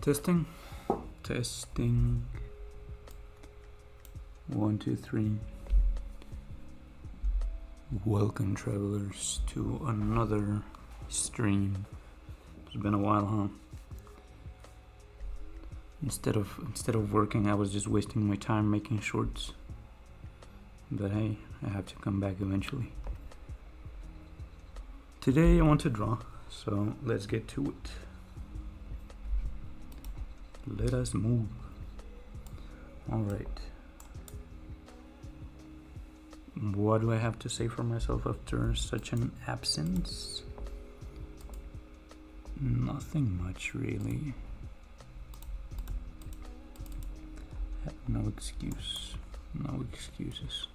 Testing. Testing. 1, 2, 3. Welcome, travelers, to another stream. It's been a while, huh? Instead of working, I was just wasting my time making shorts. But hey, I have to come back eventually. Today I want to draw, so let's get to it. Let us move. Alright. What do I have to say for myself after such an absence? Nothing much, really. No excuse. No excuses.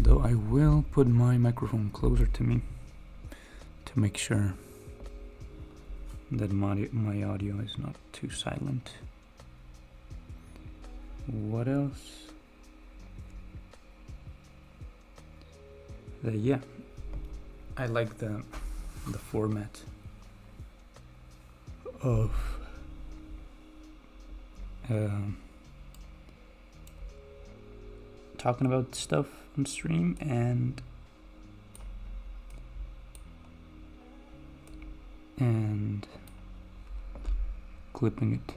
Though I will put my microphone closer to me to make sure that my audio is not too silent. What else? Yeah, I like the format of talking about stuff on stream and clipping it.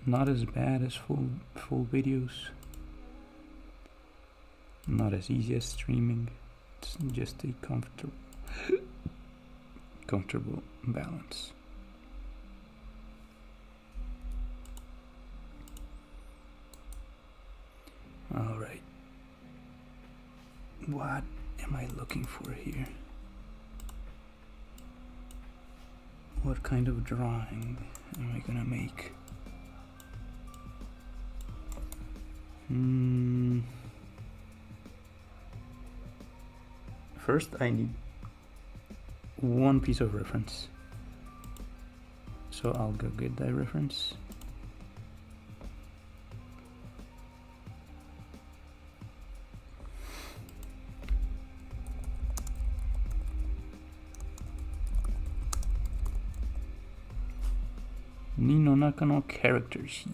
Not as bad as full videos. Not as easy as streaming. It's just a comfortable balance. All right. What am I looking for here? What kind of drawing am I gonna make? First, I need one piece of reference. So I'll go get that reference. Nino Nakano character sheet.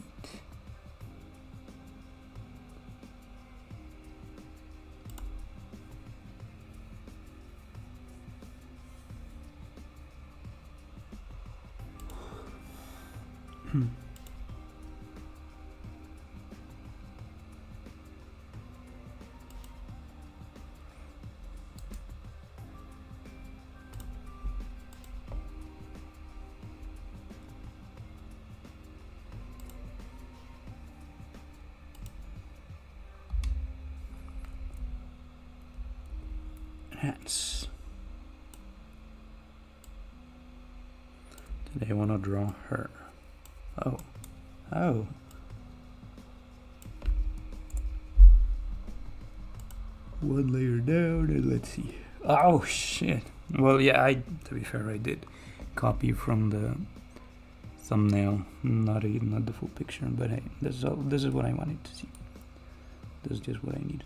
Hats. Today I want to draw her. Oh. One layer down and let's see. Oh shit. Well, yeah, to be fair, I did copy from the thumbnail, not the full picture, but hey, this is what I wanted to see. This is just what I needed.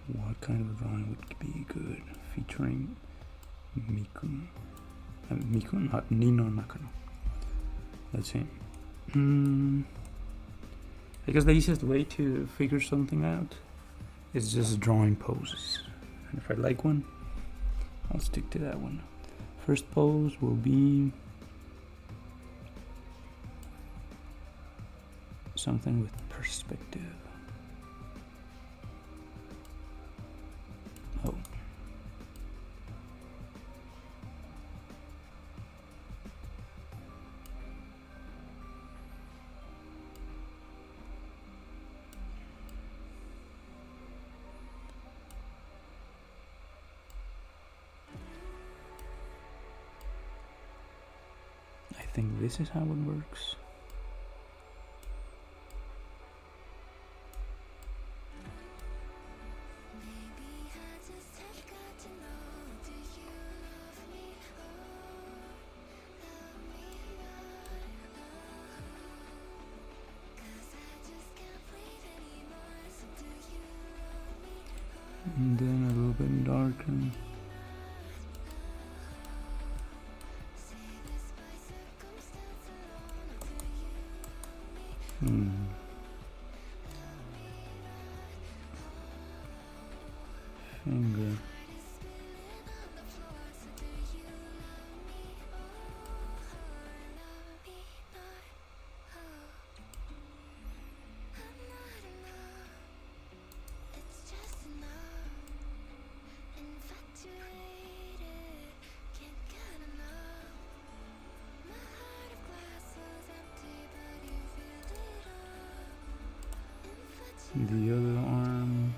What kind of drawing would be good? Featuring Miku, not Nino Nakano. Let's see. I guess the easiest way to figure something out is just drawing poses. And if I like one, I'll stick to that one. First pose will be something with perspective. Oh. I think this is how it works. bit darker. Finger. The other arm.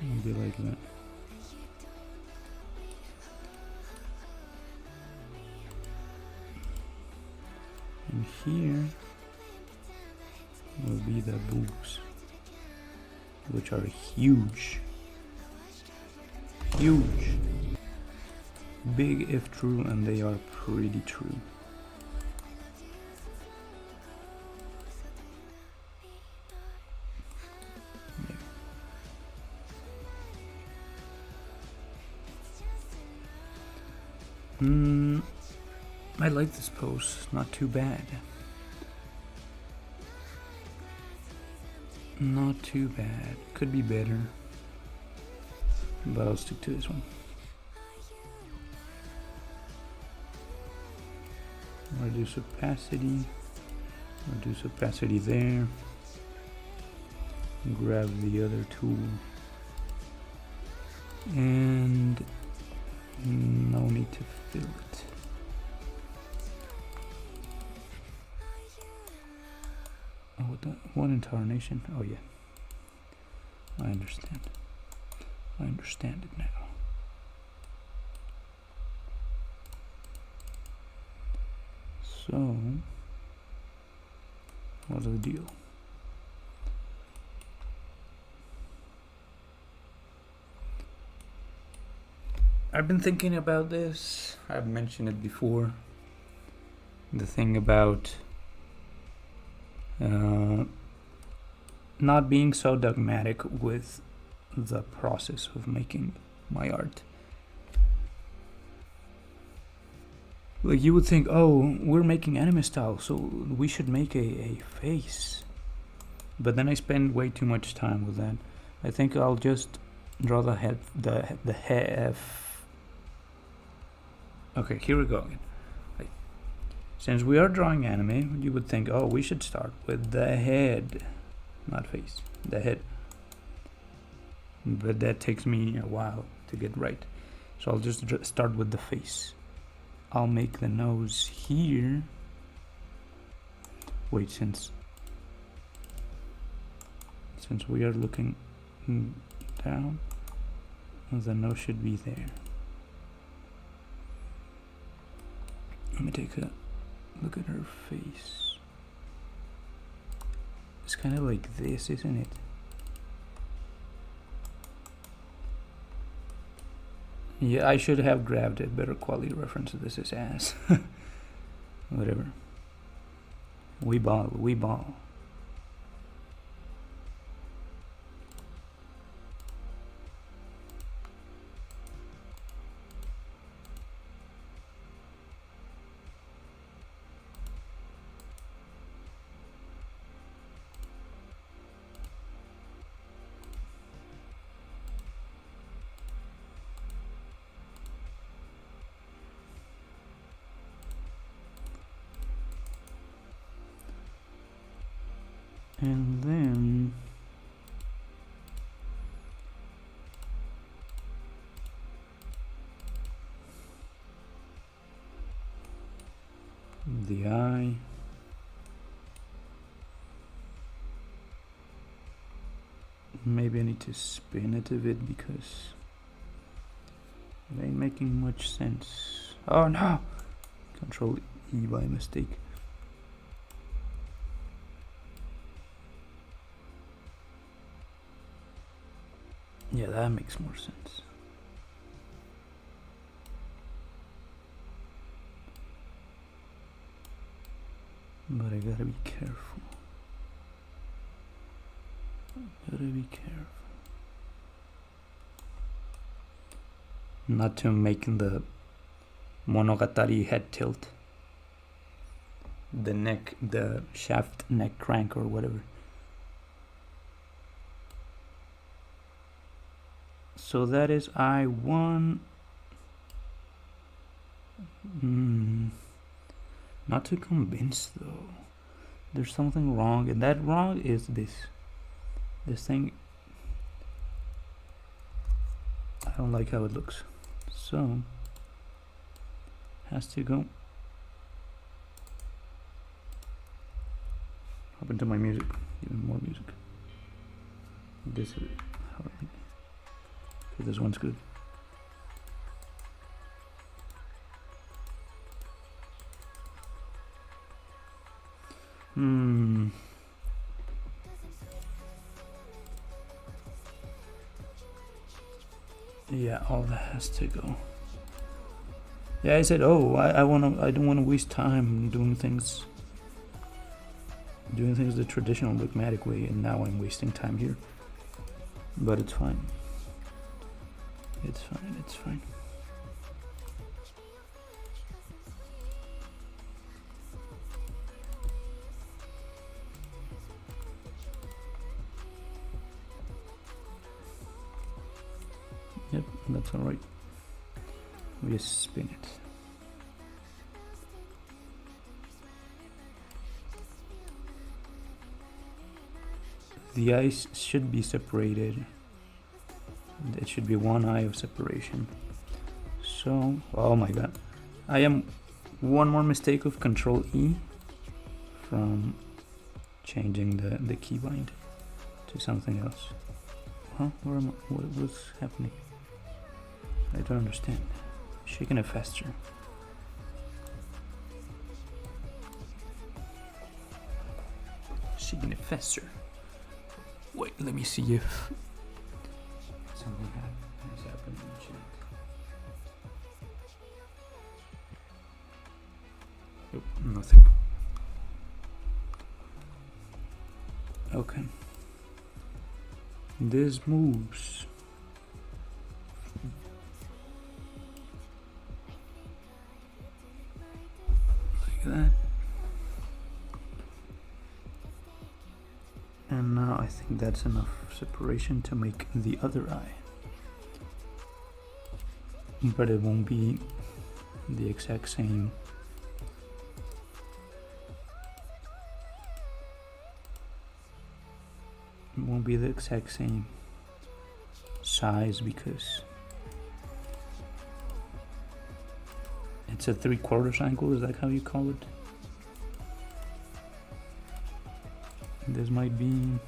Maybe like that. And here will be the boobs, which are huge. Huge. Big if true, and they are pretty true. I like this pose, not too bad. Not too bad. Could be better, but I'll stick to this one. Reduce opacity. Reduce opacity there. Grab the other tool. And no need to fill it. Oh, what intonation? Oh yeah. I understand. I understand it now. So, what's the deal? I've been thinking about this. I've mentioned it before. The thing about not being so dogmatic with the process of making my art. Like, you would think, oh, we're making anime style, so we should make a face. But then I spend way too much time with that. I think I'll just draw the head, the head. Okay, here we go again. Since we are drawing anime, you would think, oh, we should start with the head, not face, the head. But that takes me a while to get right. So I'll just start with the face. I'll make the nose here. Wait, since we are looking down, the nose should be there. Let me take a look at her face. It's kind of like this, isn't it? Yeah, I should have grabbed a better quality reference. This is ass. Whatever. We ball, we ball. And then the eye. Maybe I need to spin it a bit because it ain't making much sense. Oh no! Control E by mistake. Yeah, that makes more sense. But I gotta be careful. Not to make the monogatari head tilt. The shaft neck crank or whatever. So that is I1. Not too convinced though. There's something wrong, and that wrong is this thing. I don't like how it looks, so has to go. Hop into my music, even more music. This is how I like it. Okay, this one's good. Yeah, all that has to go. Yeah, I said, oh, I don't wanna waste time doing things the traditional dogmatic way, and now I'm wasting time here. But it's fine. It's fine. Yep, that's alright. We just spin it. The eyes should be separated. It should be one eye of separation. So, oh my god. I am one more mistake of Control E from changing the keybind to something else. Huh? Where am I? What's happening? I don't understand. Shaking it faster. Shaking it faster. Wait, let me see if something has happened in the chat. Nope, nothing. Okay. This moves. Like that. And now I think that's enough separation to make the other eye. But it won't be the exact same. It won't be the exact same size because it's a 3/4 angle. Is that how you call it? This might be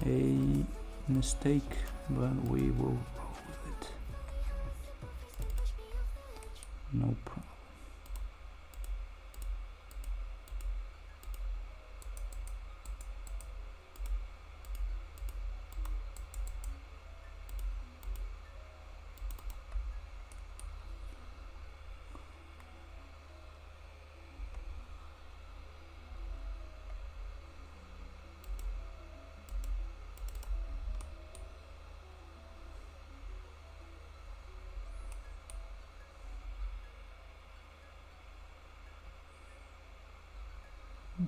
a mistake, but we will roll with it. No problem.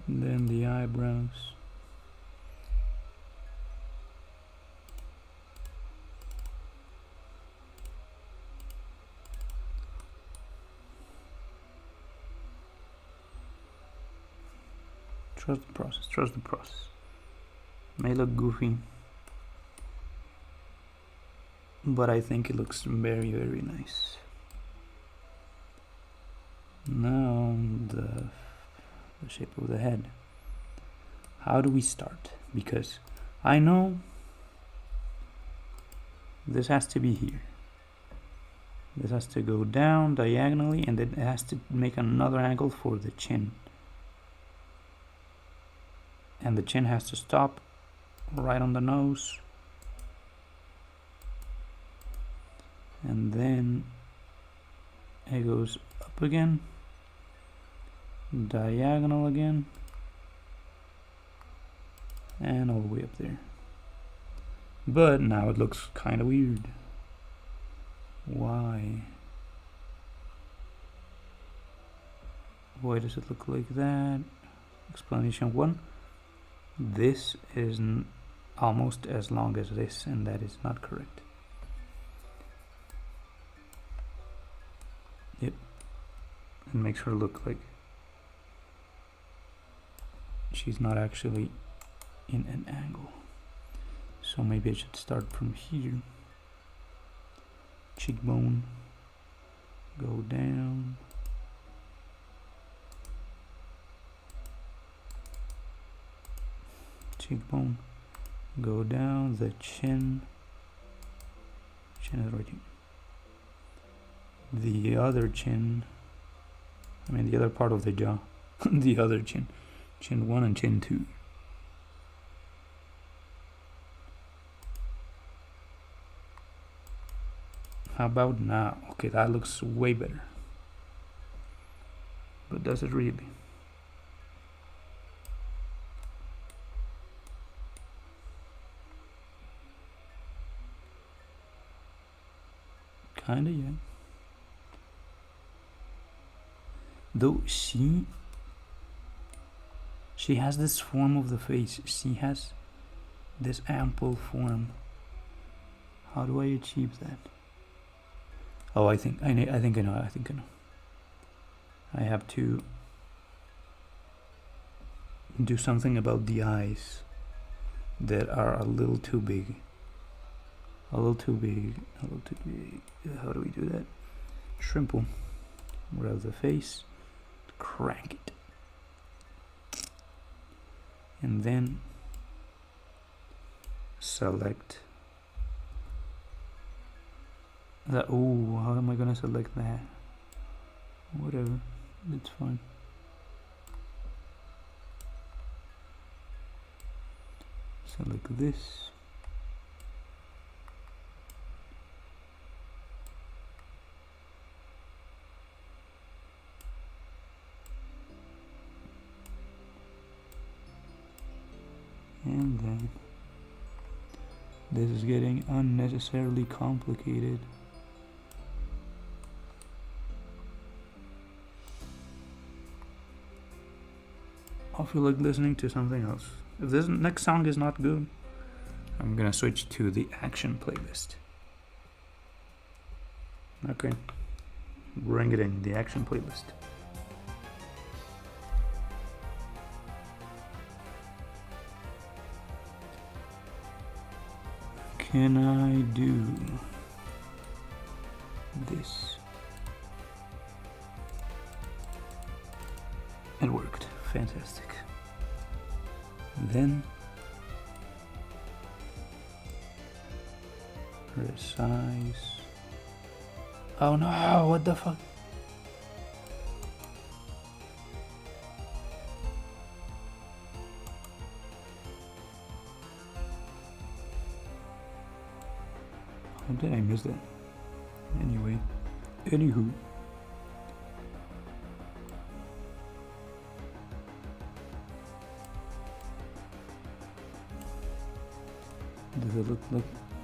Then the eyebrows. Trust the process. May look goofy, but I think it looks very, very nice. Now the shape of the head. How do we start? Because I know this has to be here. This has to go down diagonally, and then it has to make another angle for the chin. And the chin has to stop right on the nose. And then it goes up again. diagonal again, and all the way up there. But now it looks kind of weird. Why? Why does it look like that? Explanation 1. This is almost as long as this, and that is not correct. Yep. It makes her look like she's not actually in an angle. So maybe I should start from here. Cheekbone. Go down. Cheekbone. Go down. The chin. Chin is right here. The other chin. I mean the other part of the jaw. The other chin. Chin 1 and chin 2. How about now? Okay, that looks way better. But does it really? Kinda, yeah. Though she has this form of the face. She has this ample form. How do I achieve that? Oh, I think I know. I have to do something about the eyes that are a little too big. A little too big. How do we do that? Trimple. Grab the face. Crank it. And then select that. Oh, how am I gonna select that? Whatever, it's fine. Select this. And then this is getting unnecessarily complicated. I feel like listening to something else. If this next song is not good, I'm gonna switch to the action playlist. Okay, bring it in, the action playlist. Can I do this? It worked. Fantastic. Then resize. Oh no, what the fuck? How did I miss that? Anyway, anywho.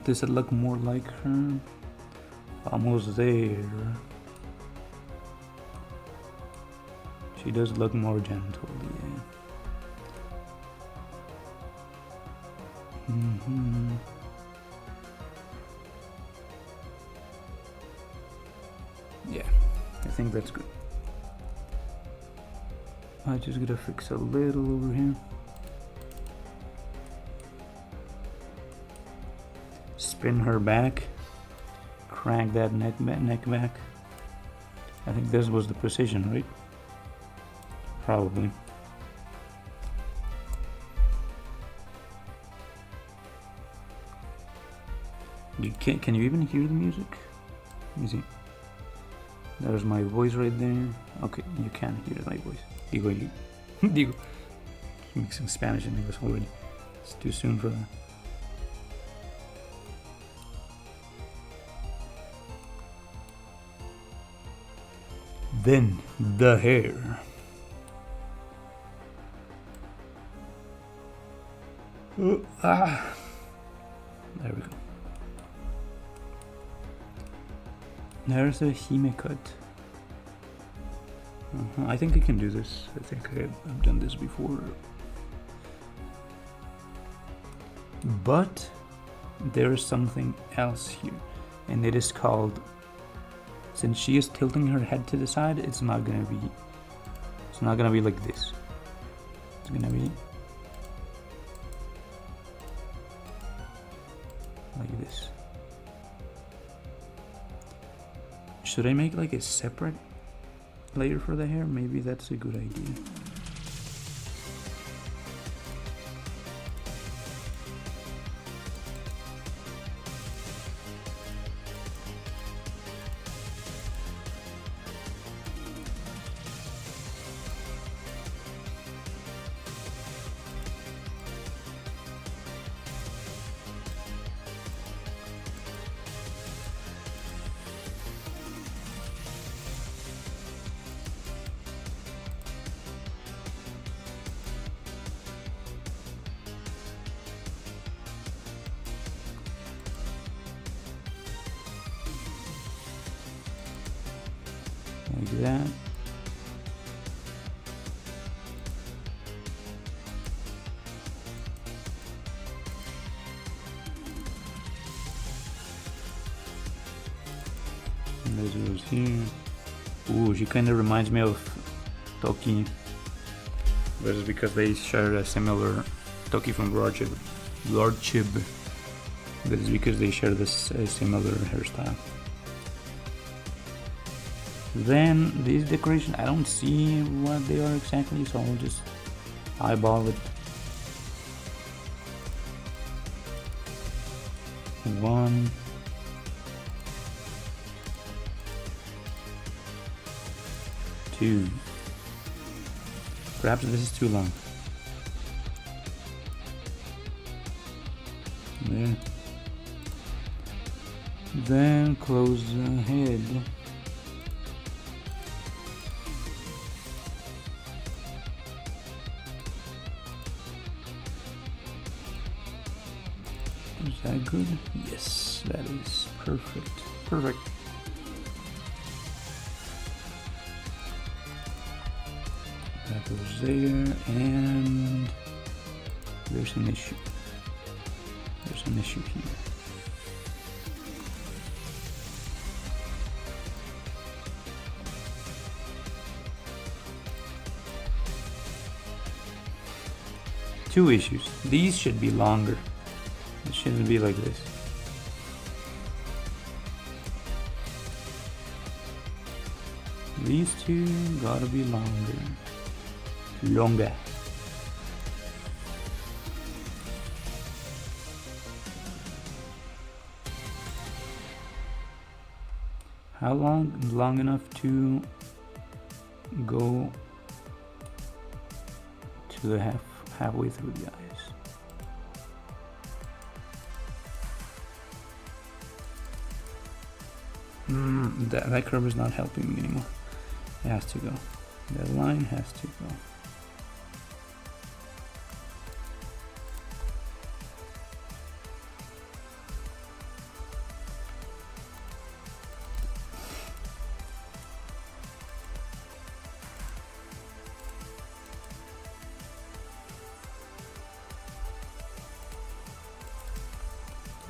Does it look more like her? Almost there. She does look more gentle, yeah. Yeah, I think that's good. I just gotta fix a little over here. Spin her back, crank that neck back. I think this was the precision, right? Probably. Can you even hear the music? Let me see. There's my voice right there. Okay, you can hear my voice. Digo. Mixing Spanish and English already. It's too soon for that. Then the hair. There we go. There's a hime cut. I think I can do this. I think I've done this before. But there is something else here, and it is called, since she is tilting her head to the side, it's not gonna be like this. It's gonna be like this. Should I make like a separate layer for the hair? Maybe that's a good idea. Like that. And this goes here. Ooh, she kind of reminds me of Toki. But it's because they share a similar Toki from Lordship. But it's because they share this similar hairstyle. Then these decorations, I don't see what they are exactly, so I'll just eyeball it. One, two. Perhaps this is too long. There. Then close the head. Is that good? Yes, that is perfect. Perfect. That goes there, and there's an issue. There's an issue here. Two issues. These should be longer. It shouldn't be like this. These two gotta be longer. Longer. How long? Long enough to go to the halfway through the eyes. That curve is not helping me anymore. It has to go. That line has to go.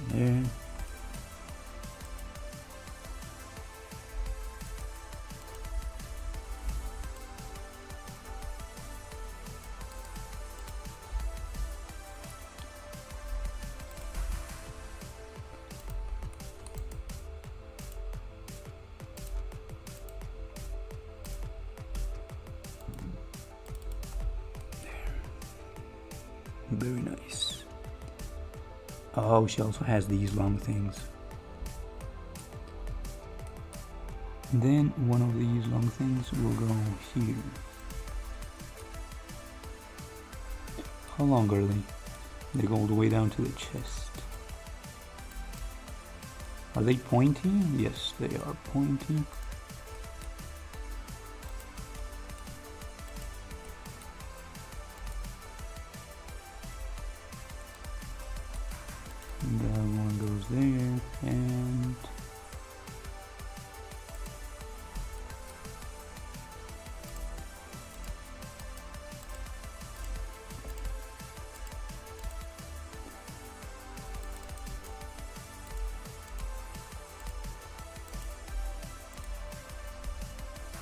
There. Very nice. Oh, she also has these long things. And then one of these long things will go here. How long are they? They go all the way down to the chest. Are they pointy? Yes, they are pointy.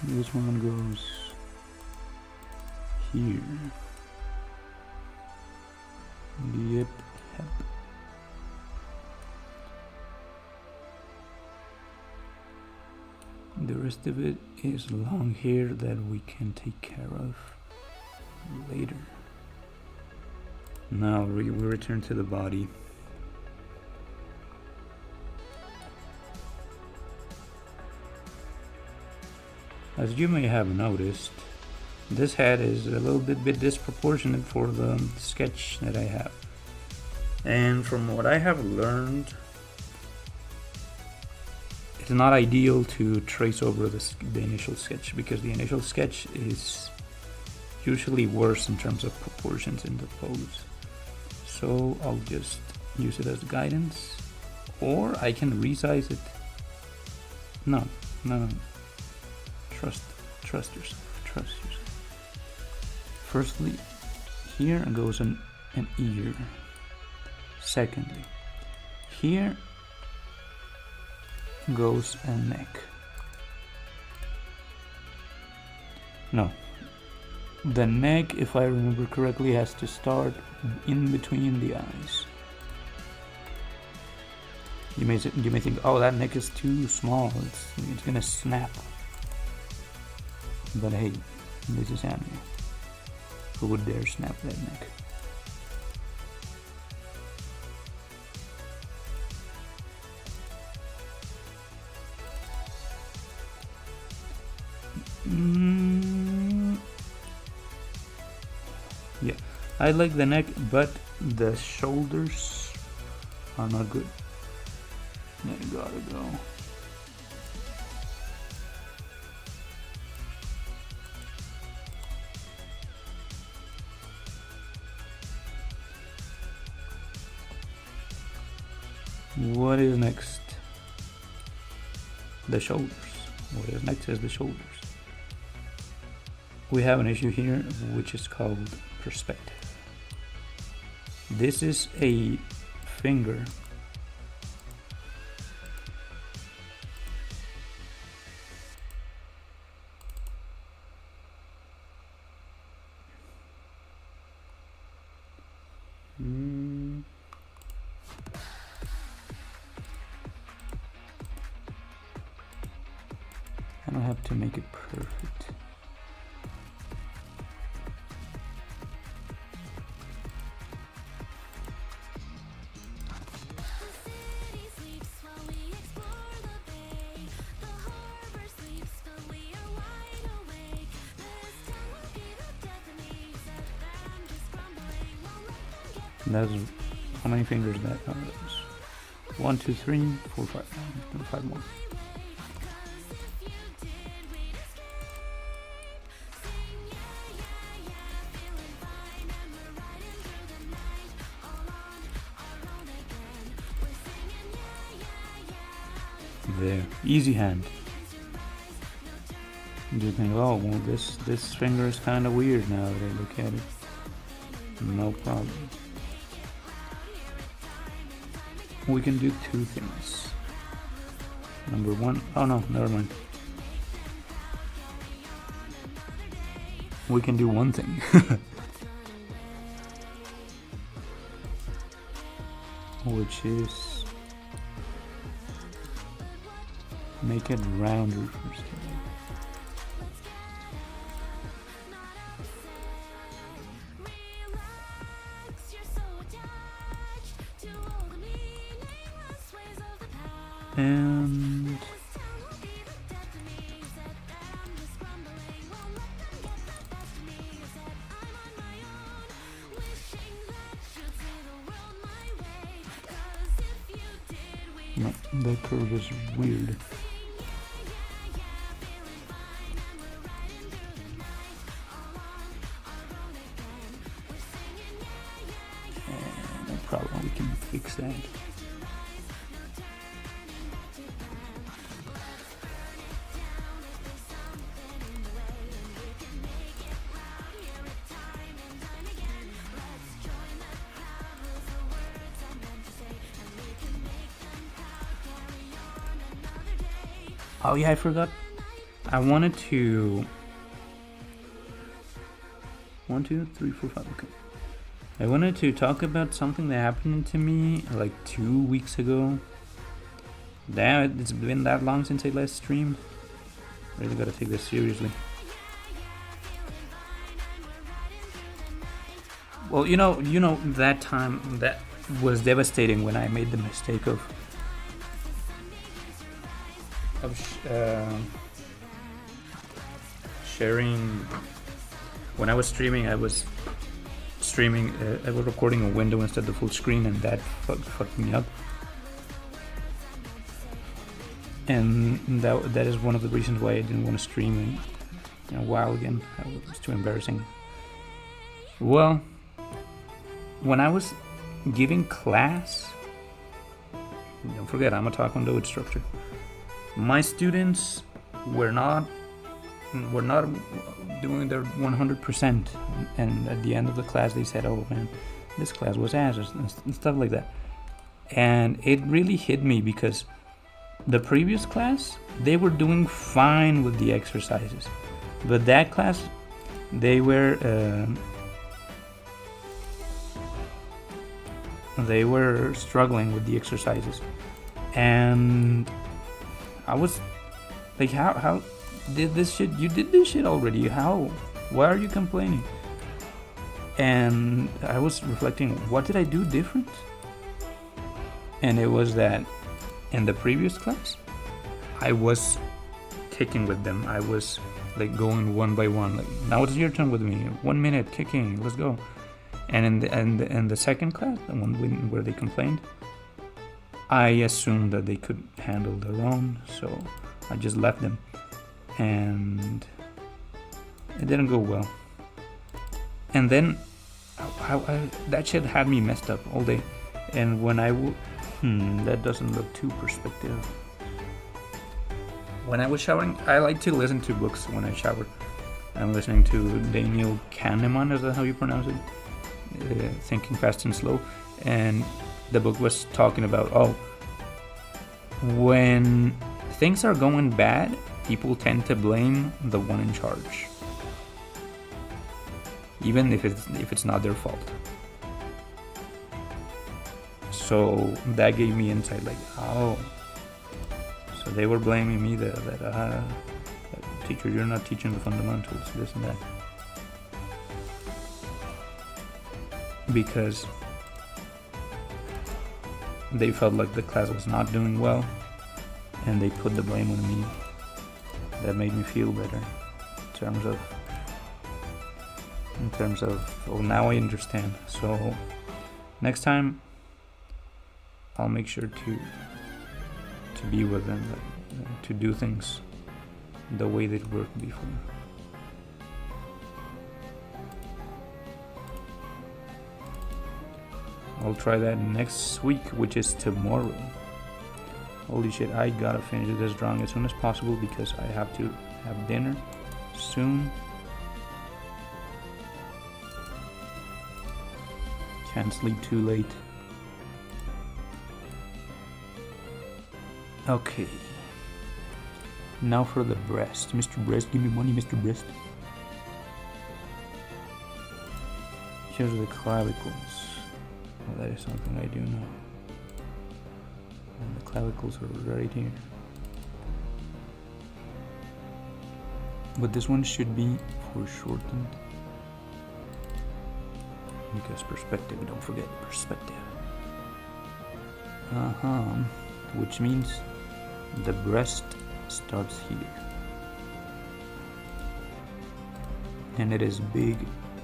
This one goes here. Yep. The rest of it is long hair that we can take care of later. Now we return to the body. As you may have noticed, this head is a little bit disproportionate for the sketch that I have. And from what I have learned, it's not ideal to trace over the initial sketch, because the initial sketch is usually worse in terms of proportions in the pose. So I'll just use it as guidance, or I can resize it. No. Trust yourself. Firstly, here goes an ear. Secondly, here goes a neck. No, the neck, if I remember correctly, has to start in between the eyes. You may think, oh, that neck is too small, it's gonna snap. But hey, this is anime. Who would dare snap that neck? Yeah, I like the neck, but the shoulders are not good. They gotta go. What is next? The shoulders. What is next is the shoulders. We have an issue here which is called perspective. This is a finger I don't have to make it perfect. That's how many fingers that are those? 1, 2, 3, 4, 5. 5 more. There, easy hand. You think, oh, well, this finger is kind of weird now that I look at it. No problem. We can do two things. Number one, oh no, never mind. We can do one thing. Which is make it rounder first. And no, that curve is weird. No problem, we can fix that. Oh yeah, I forgot I wanted to 1, 2, 3, 4, 5. Okay. I wanted to talk about something that happened to me like 2 weeks ago. Damn, it's been that long since I last streamed. Really gotta take this seriously. Well, you know that time that was devastating when I made the mistake of sharing. When I was streaming, I was recording a window instead of full screen, and that fucked me up. And that is one of the reasons why I didn't want to stream in a while again. It was too embarrassing. Well, when I was giving class, don't forget I'm a Taekwondo instructor. My students were not doing their 100%, and at the end of the class they said, "Oh man, this class was ass," and stuff like that. And it really hit me because the previous class they were doing fine with the exercises, but that class they were struggling with the exercises, and I was like, how did this shit? You did this shit already. How? Why are you complaining? And I was reflecting, what did I do different? And it was that in the previous class, I was kicking with them. I was like going one by one. Like, now it's your turn with me. 1 minute kicking. Let's go. And in the second class, the one where they complained, I assumed that they could handle their own, so I just left them, and it didn't go well. And then that shit had me messed up all day. And when that doesn't look too perspective. When I was showering, I like to listen to books when I shower. I'm listening to Daniel Kahneman, is that how you pronounce it? Thinking Fast and Slow. And the book was talking about, when things are going bad, people tend to blame the one in charge, even if it's not their fault. So that gave me insight, like, so they were blaming me that teacher, you're not teaching the fundamentals, this and that, because they felt like the class was not doing well, and they put the blame on me. That made me feel better in terms of now I understand. So next time I'll make sure to be with them, to do things the way they worked before. I'll try that next week, which is tomorrow. Holy shit, I gotta finish this drawing as soon as possible because I have to have dinner soon. Can't sleep too late. Okay. Now for the breast. Mr. Breast, give me money, Mr. Breast. Here's the clavicles. Well, that is something I do know. And the clavicles are right here. But this one should be foreshortened. Because perspective, don't forget perspective. Which means the breast starts here. And it is big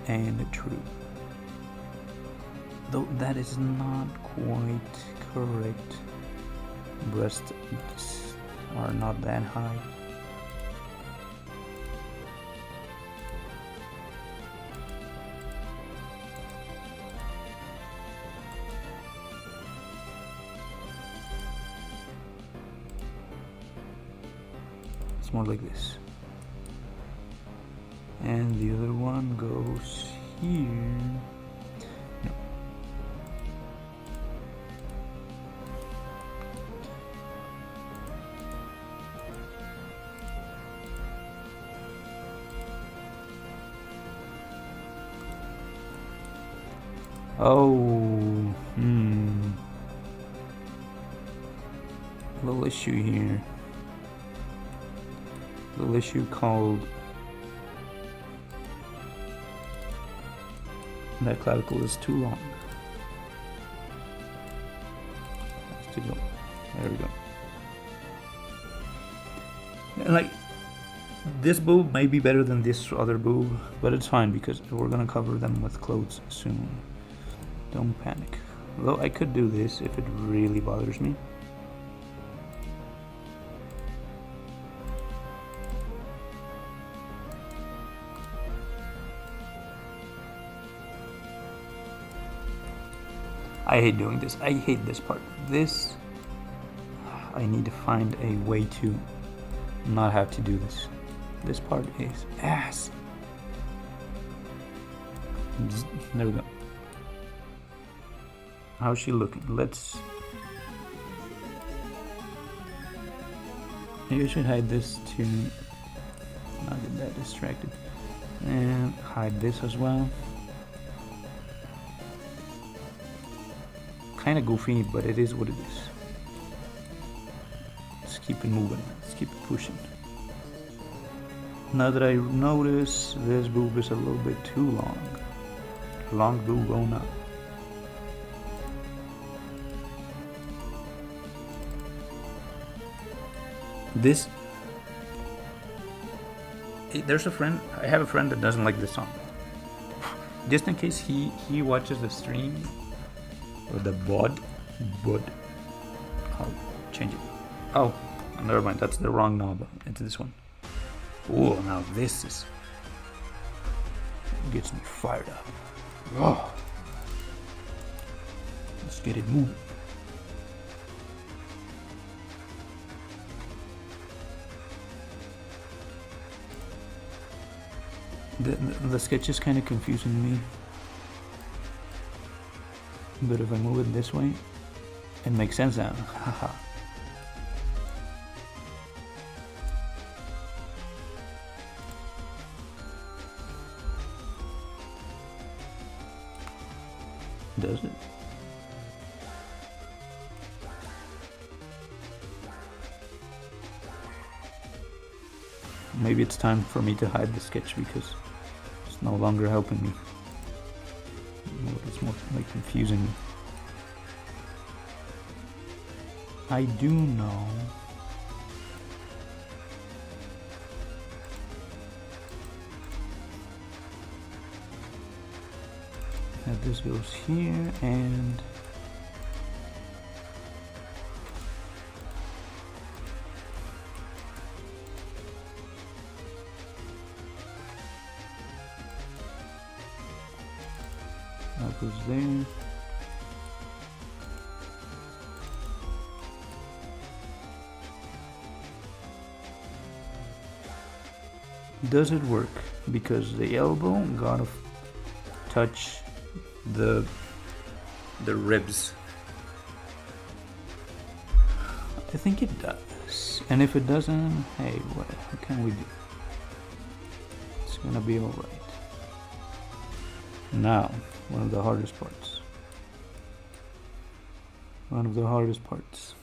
and true. Though that is not quite correct. Breasts are not that high. It's more like this. And the other one goes here. No. Oh, little issue here. Little issue called that clavicle is too long. It's too long. There we go. And like, this boob may be better than this other boob, but it's fine because we're gonna cover them with clothes soon. Don't panic. Though I could do this if it really bothers me. I hate doing this. I hate this part. This, I need to find a way to not have to do this. This part is ass. There we go. How's she looking? Let's... Maybe I should hide this to not get that distracted. And hide this as well. Kind of goofy, but it is what it is. Let's keep it moving. Let's keep it pushing. Now that I notice this boob is a little bit too long. Long boob going up. This... There's a friend, I have a friend that doesn't like this song. Just in case he watches the stream, or the bod, I'll change it. Oh, never mind, that's the wrong knob. It's this one. Oh, now this is... gets me fired up. Oh. Let's get it moving. The sketch is kind of confusing me. But if I move it this way, it makes sense now. Haha. Does it? Maybe it's time for me to hide the sketch because it's no longer helping me. It's more like confusing me. I do know that this goes here and that goes there. Does it work? Because the elbow gotta touch the ribs. I think it does. And if it doesn't, hey, what can we do? It's gonna be alright. Now, one of the hardest parts. One of the hardest parts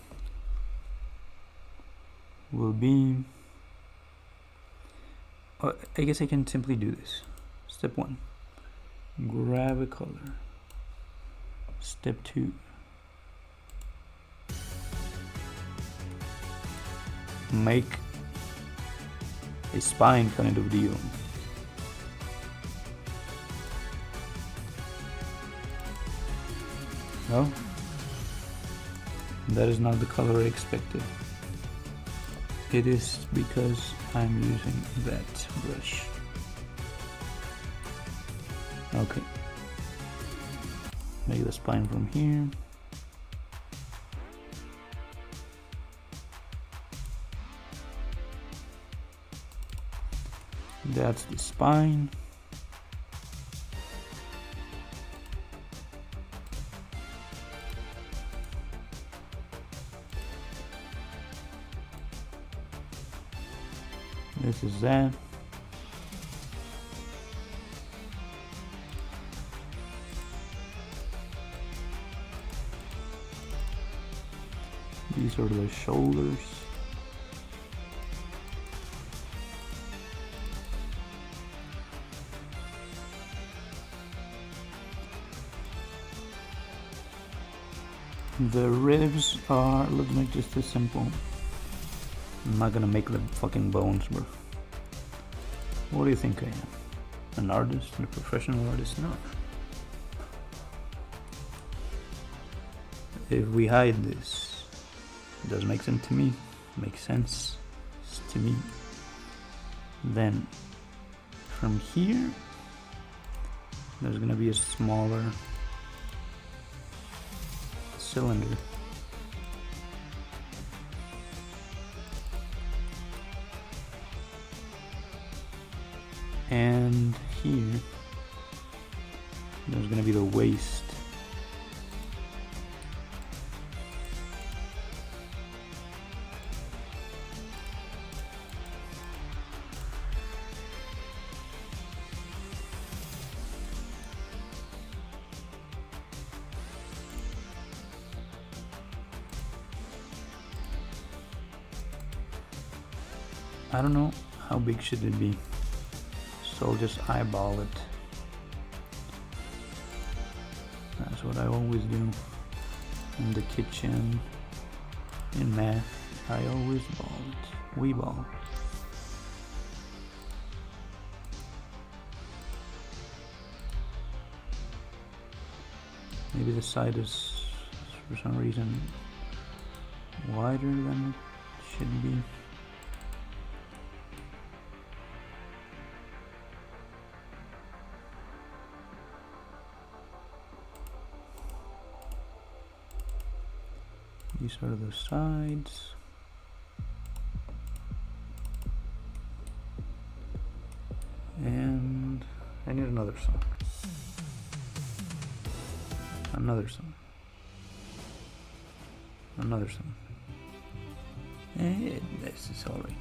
will be... I guess I can simply do this. Step 1. Grab a color. Step 2. Make a spine kind of deal. No? That is not the color I expected. It is because I'm using that brush. Okay. Make the spine from here. That's the spine. This is that. These are the shoulders. The ribs are, let's make just this simple. I'm not gonna make the fucking bones, bro. What do you think I am? An artist? A professional artist? No. If we hide this, it does make sense to me. Makes sense to me. Then, from here, there's gonna be a smaller cylinder. And here, there's gonna be the waist. I don't know how big should it be, so I'll just eyeball it. That's what I always do in the kitchen. In math, I always ball it. We ball. Maybe the side is, for some reason, wider than it should be. These are the sides. And I need another song. Another song. Another song. And this is alright.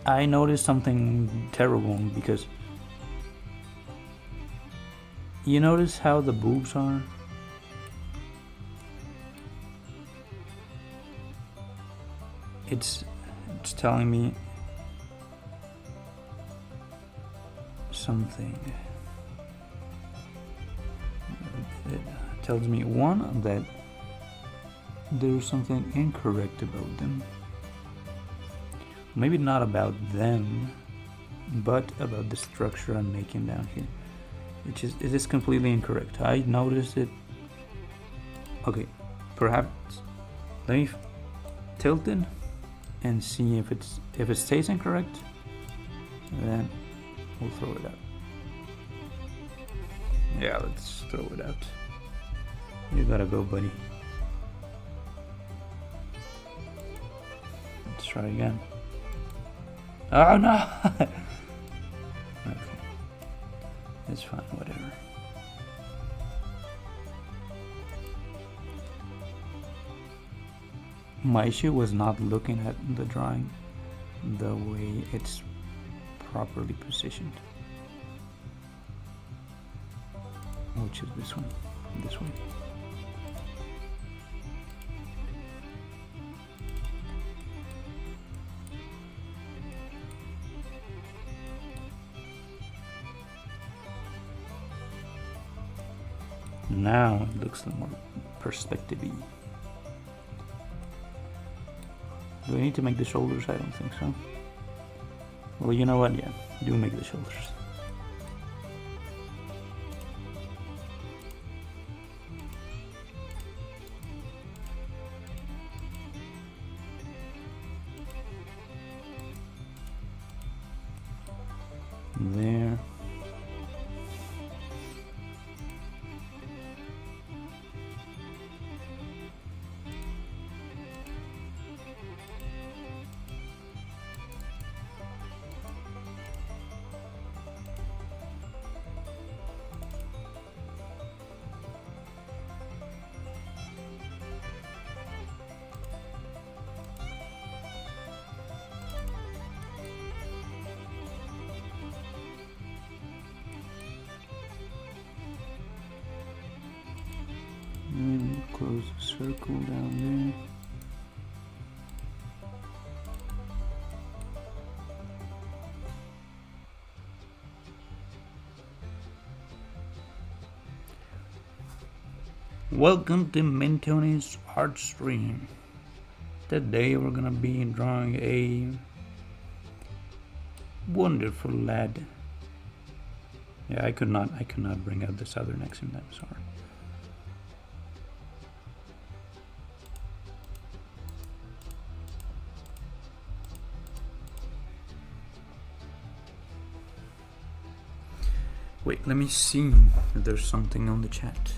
I noticed something terrible because you notice how the boobs are? It's telling me something. It tells me, one, that there's something incorrect about them. Maybe not about them, but about the structure I'm making down here. It is completely incorrect. I noticed it. Okay, perhaps let me tilt it and see if it stays incorrect. Then we'll throw it out. Yeah, let's throw it out. You gotta go, buddy. Let's try again. Oh no! Okay. It's fine, whatever. My issue was not looking at the drawing the way it's properly positioned. Which is this one. This way. Now it looks a little more perspective-y. Do I need to make the shoulders? I don't think so. Well, you know what? Yeah, do make the shoulders. There. close the circle down there. Welcome to Mentoni's art stream. Today we're gonna be drawing a wonderful lad. Yeah, I could not bring out the southern accent, I'm sorry. Wait, let me see if there's something on the chat.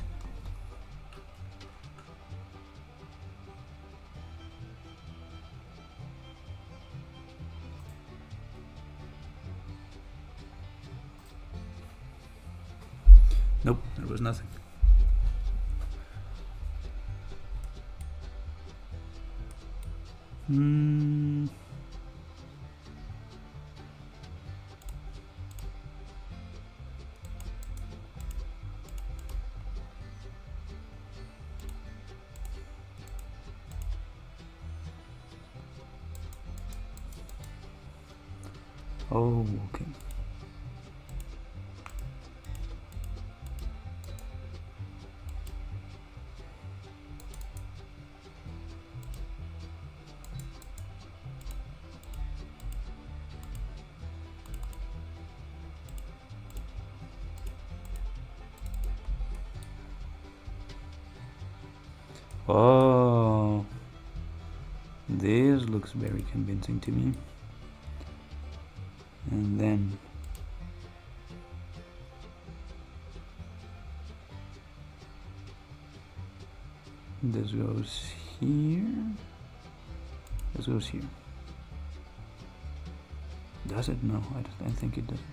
Nope, there was nothing. Oh, okay. Oh, this looks very convincing to me. And then this goes here. This goes here. Does it? No, I think it doesn't.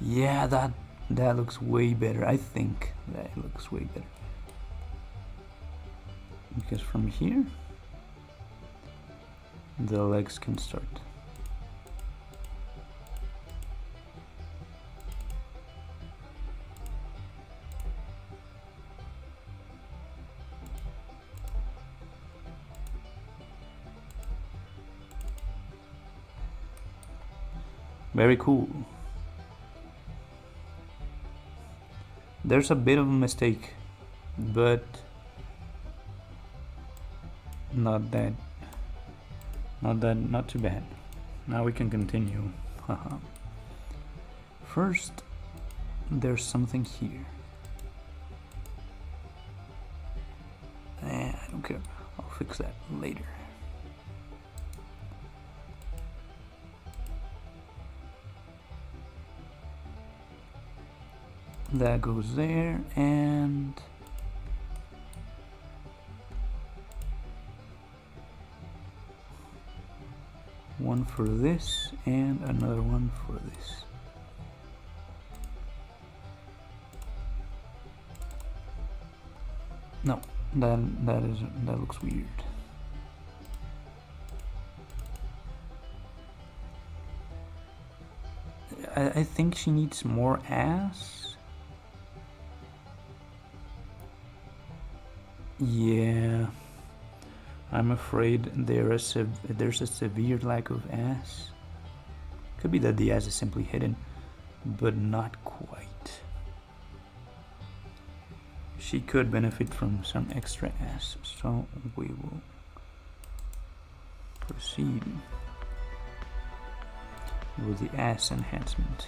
Yeah, that looks way better. I think that looks way better. Because from here, the legs can start. Very cool. There's a bit of a mistake, but not too bad. Now we can continue. Haha. First, there's something here. I don't care. I'll fix that later. That goes there, and one for this and another one for this. No, that looks weird. I think she needs more ass. Yeah, I'm afraid there's a severe lack of ass. Could be that the ass is simply hidden, but not quite. She could benefit from some extra ass, so we will proceed with the ass enhancement.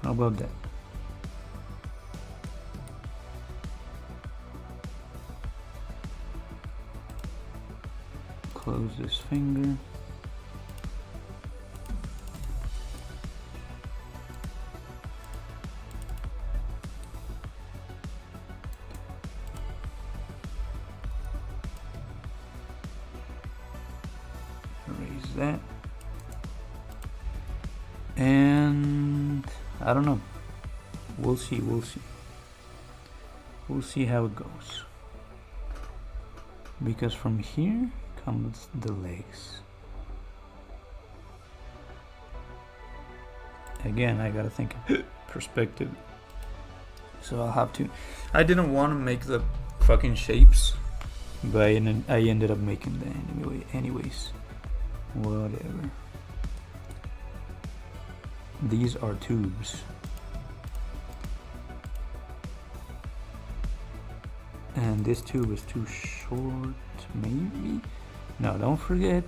How about that? Close this finger. erase that. And I don't know. We'll see. We'll see how it goes. Because from here comes the legs. Again, I gotta think perspective. So I'll have to. I didn't want to make the fucking shapes, but I ended up making them anyways. Whatever. These are tubes. And this tube is too short, maybe? No, don't forget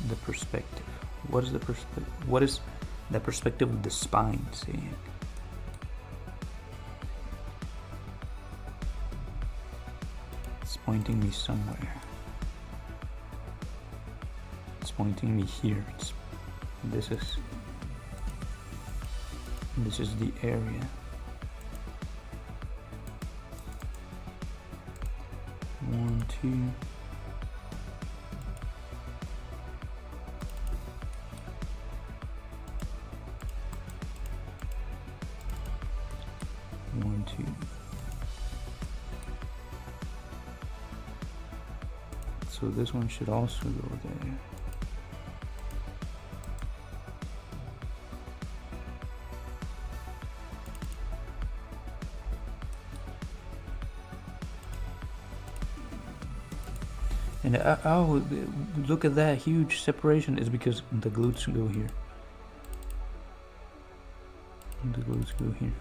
the perspective. What is the perspective? What is the perspective of the spine saying? It's pointing me somewhere. It's pointing me here. This is the area. 1, 2. 1, 2. So this one should also go there. And oh, look at that huge separation. Is because the glutes go here. The glutes go here.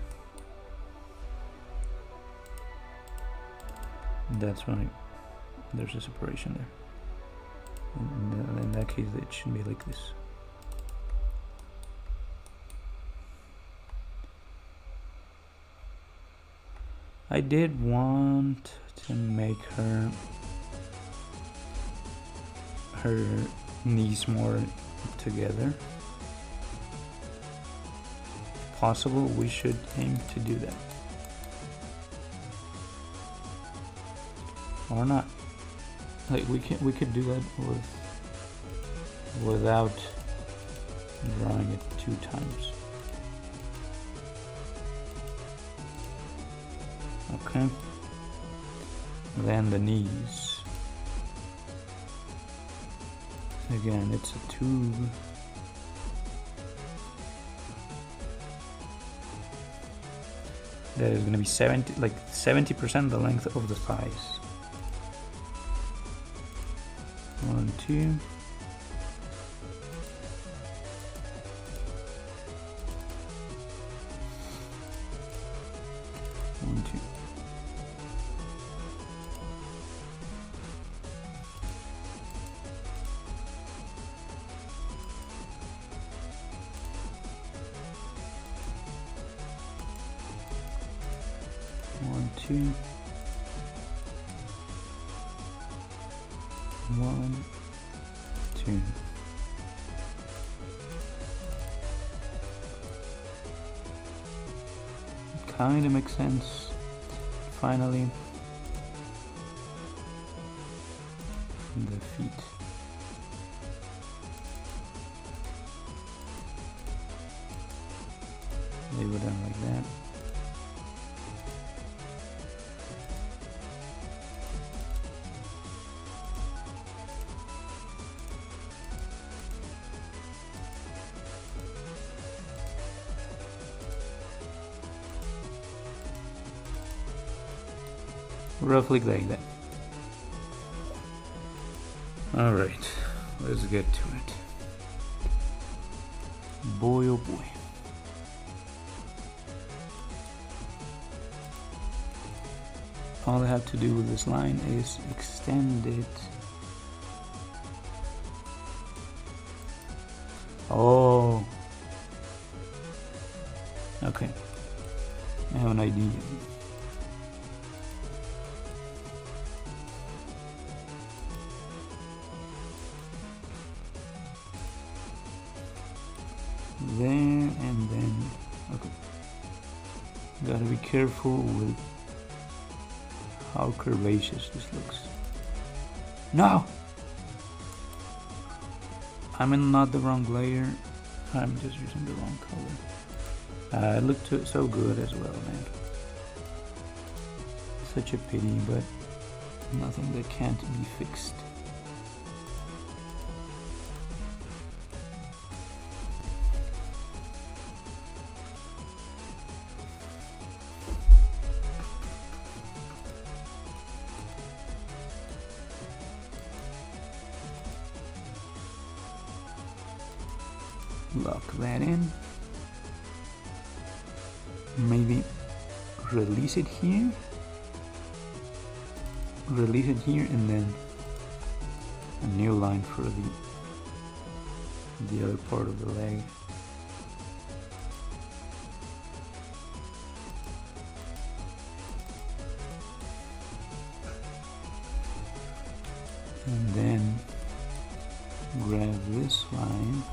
That's why there's a separation there. In that case, it should be like this. I did want to make her knees more together. If possible, we should aim to do that. Or not. Like we could do that without drawing it 2 times. Okay. Then the knees. Again, it's a tube. That is going to be 70% the length of the thighs. 1, 2. One, two. 1, 2. Kind of makes sense. Finally, the feet. They go down like that. Roughly like that. Alright, let's get to it. Boy oh boy. All I have to do with this line is extend it. Oh. Okay. I have an idea. There and then, okay. Gotta be careful with how curvaceous this looks. No! I'm in not the wrong layer. I'm just using the wrong color. It looked so good as well, man. Such a pity, but nothing that can't be fixed. Lock that in. Maybe release it here. Release it here, and then a new line for the other part of the leg. And then grab this line,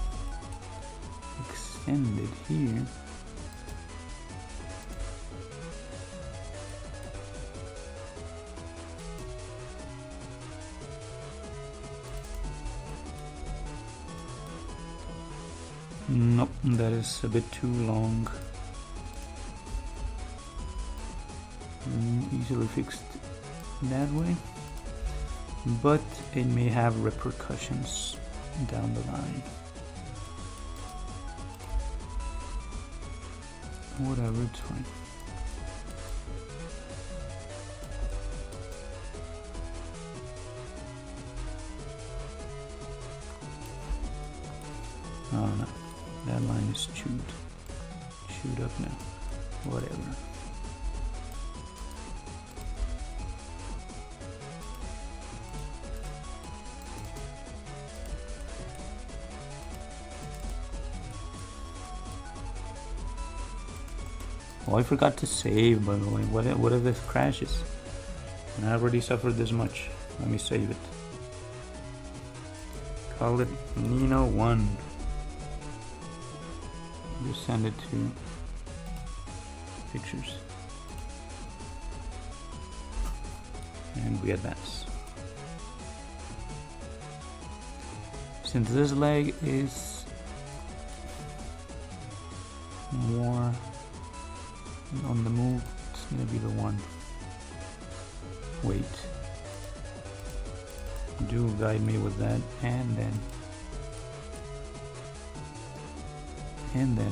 extend it here, nope, that is a bit too long. Easily fixed that way, but it may have repercussions down the line. Whatever, it's fine. Oh no, that line is chewed up now. Whatever. Oh, I forgot to save, by the way. What if this crashes? And I already suffered this much. Let me save it. Call it Nino 1. Just send it to pictures. And we advance. Since this leg is more on the move, it's gonna be the one. Wait. Do guide me with that, and then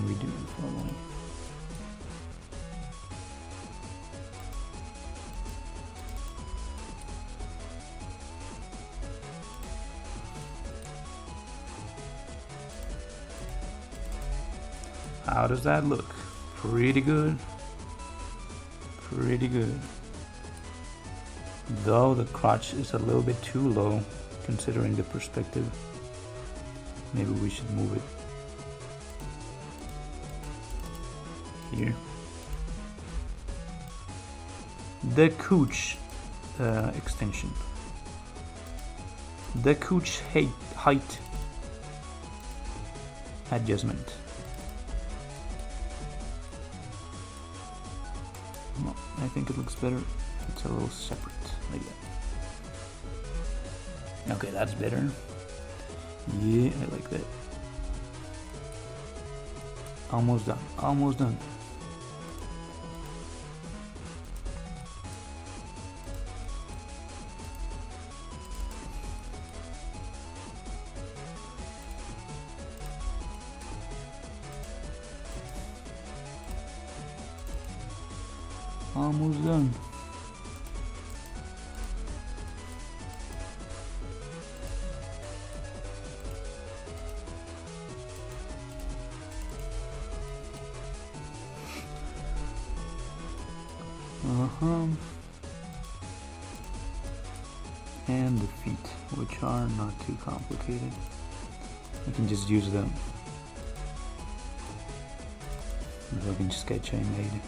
we do the following. How does that look? Pretty good. Pretty good. Though the crotch is a little bit too low considering the perspective. Maybe we should move it here. The cooch extension. The cooch height adjustment. Well, I think it looks better if it's a little separate like that. Okay, that's better. Yeah, I like that. Almost done. Almost done. Almost done. And the feet, which are not too complicated. I can just use them. If I can sketch I made.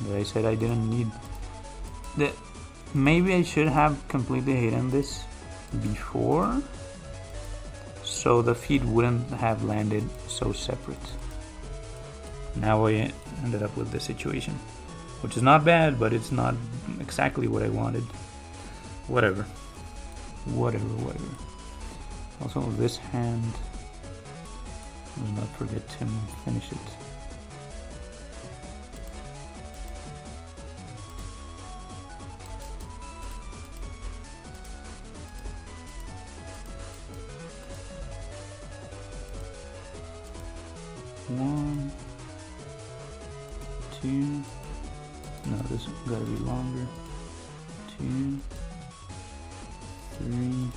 But I said I didn't need that. Maybe I should have completely hidden this before, so the feet wouldn't have landed so separate. Now I ended up with this situation, which is not bad, but it's not exactly what I wanted. Whatever. Also, this hand, do not forget to finish it. One, two, no, this gotta be longer. 2, 3,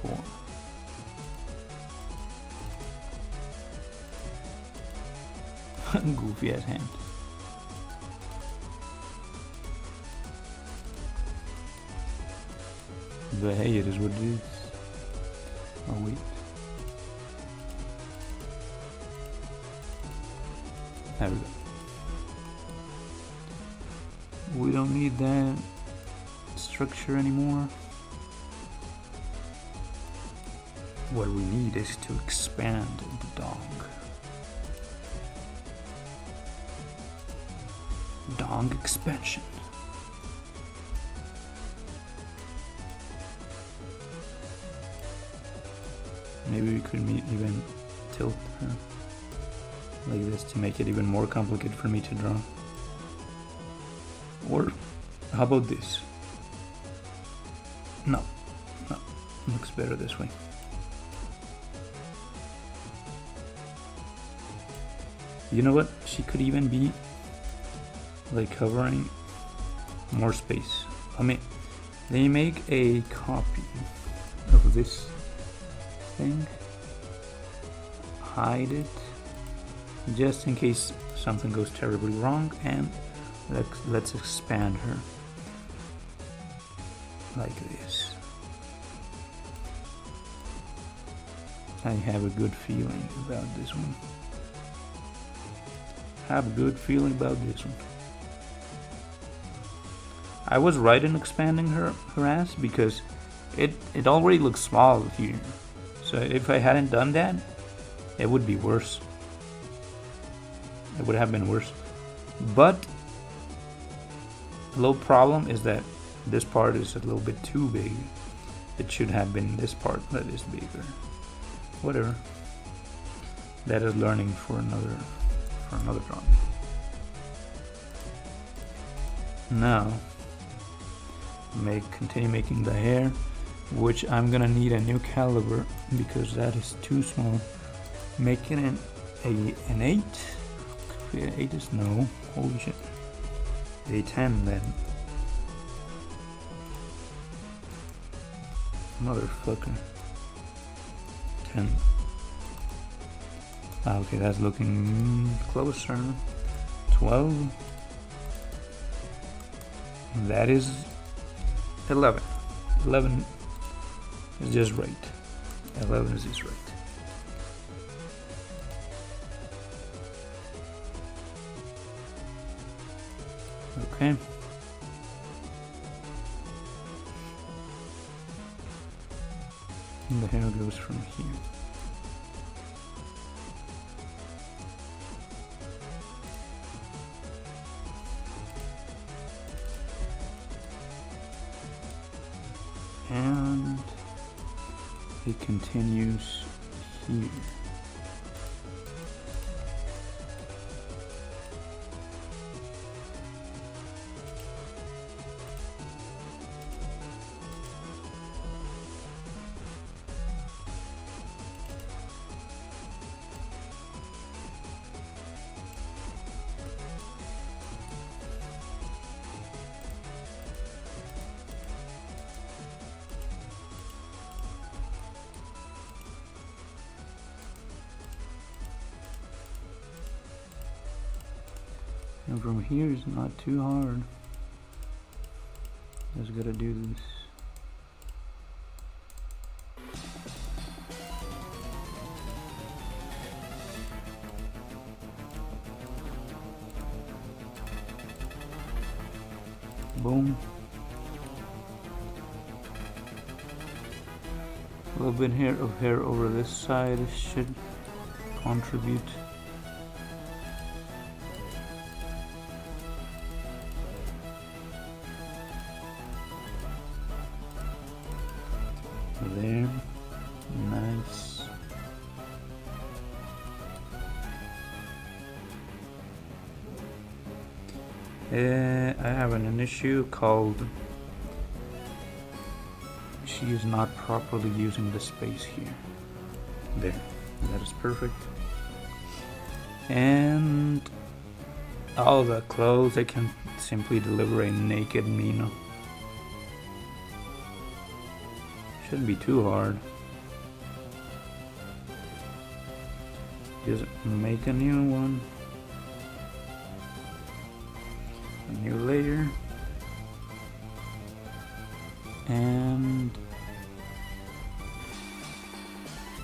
4. Goofy ass hand. But hey, it is what it is. Oh wait. There we go. We don't need that structure anymore. What we need is to expand the dong. Dong expansion. Maybe we could even tilt her like this to make it even more complicated for me to draw. Or how about this? No, looks better this way. You know what? She could even be like covering more space. I mean, they make a copy of this thing, hide it, just in case something goes terribly wrong, and let's expand her like this. I have a good feeling about this one. Have a good feeling about this one. I was right in expanding her ass because it already looks small here. So if I hadn't done that, it would be worse. It would have been worse. But the little problem is that this part is a little bit too big. It should have been this part that is bigger. Whatever. That is learning for another drawing. Now, continue making the hair, which I'm gonna need a new caliber because that is too small. Making it an 8. 8 is no. Holy shit. A 10 then. Motherfucker. 10. Okay, that's looking closer. 12. That is 11. 11 is just right. 11 is just right. Okay. And the hair goes from here. And it continues here. And from here is not too hard. Just gotta do this. Boom. A little bit of hair over this side should contribute. There. Nice. I have an issue called she is not properly using the space here. There. That is perfect. And all the clothes, I can simply deliver a naked Mina. Shouldn't be too hard. Just make a new one. A new layer. And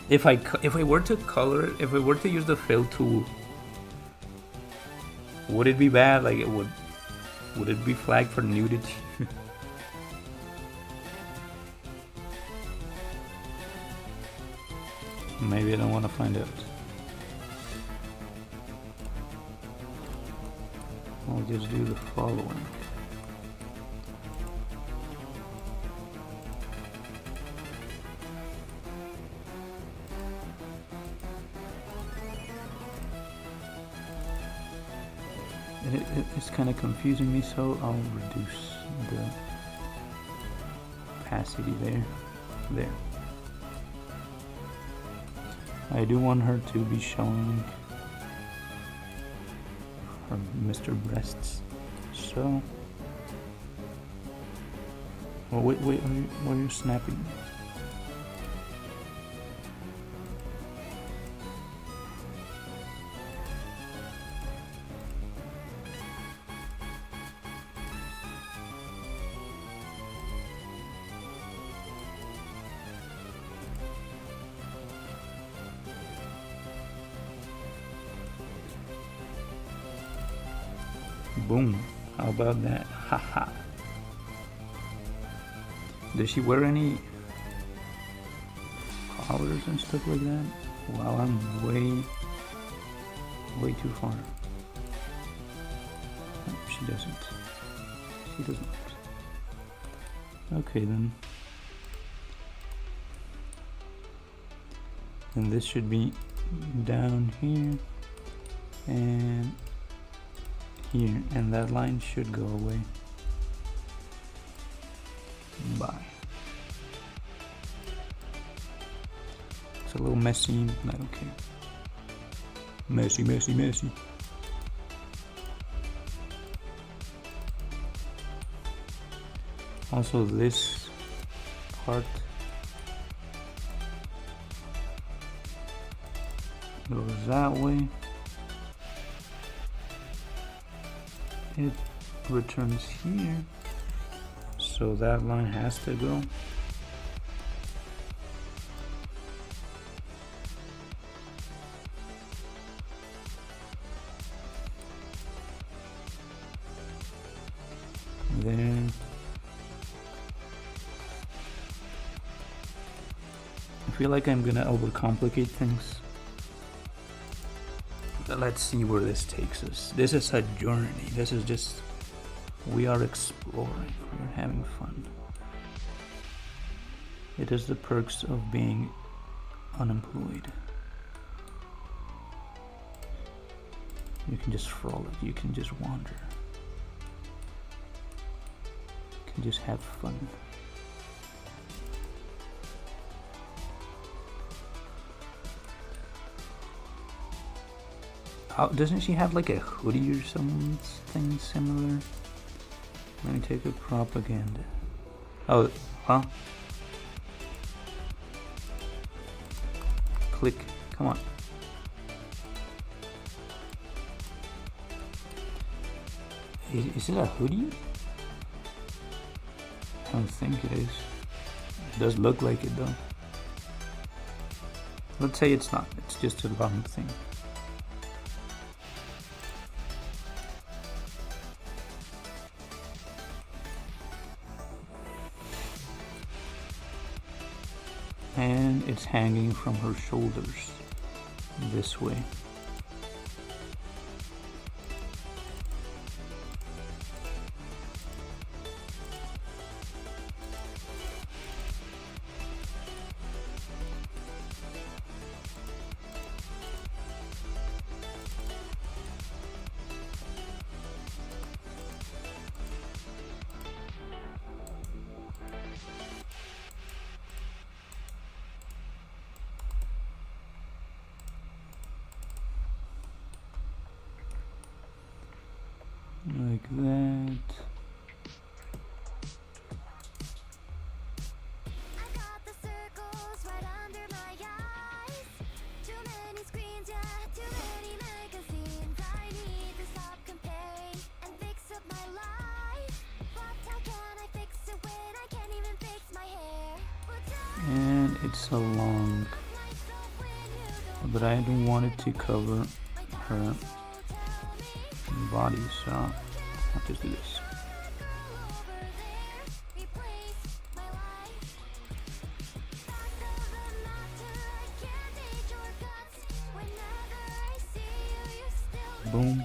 if I were to color it, if I were to use the fill tool, would it be bad? Like would it be flagged for nudity? Maybe I don't want to find out. I'll just do the following. It's kind of confusing me, so I'll reduce the opacity there. There. I do want her to be showing her Mr. Breasts. So, oh wait, why are you snapping? Boom. How about that? Haha. Does she wear any collars and stuff like that? Wow, I'm way too far. No, she doesn't. She doesn't. Okay then. And this should be down here and here, and that line should go away. Bye. It's a little messy, but I don't care. Messy, messy, messy. Also, this part goes that way. It returns here, so that line has to go. There. I feel like I'm gonna overcomplicate things. Let's see where this takes us. This is a journey. This is just, we are exploring. We're having fun. It is the perks of being unemployed. You can just frolic. You can just wander. You can just have fun. Doesn't she have like a hoodie or something similar? Let me take a propaganda. Oh, huh? Click. Come on. Is it a hoodie? I don't think it is. It does look like it though. Let's say it's not. It's just a long thing. And it's hanging from her shoulders this way. it's so long, but I don't want it to cover her body, so I'll just do this. Boom.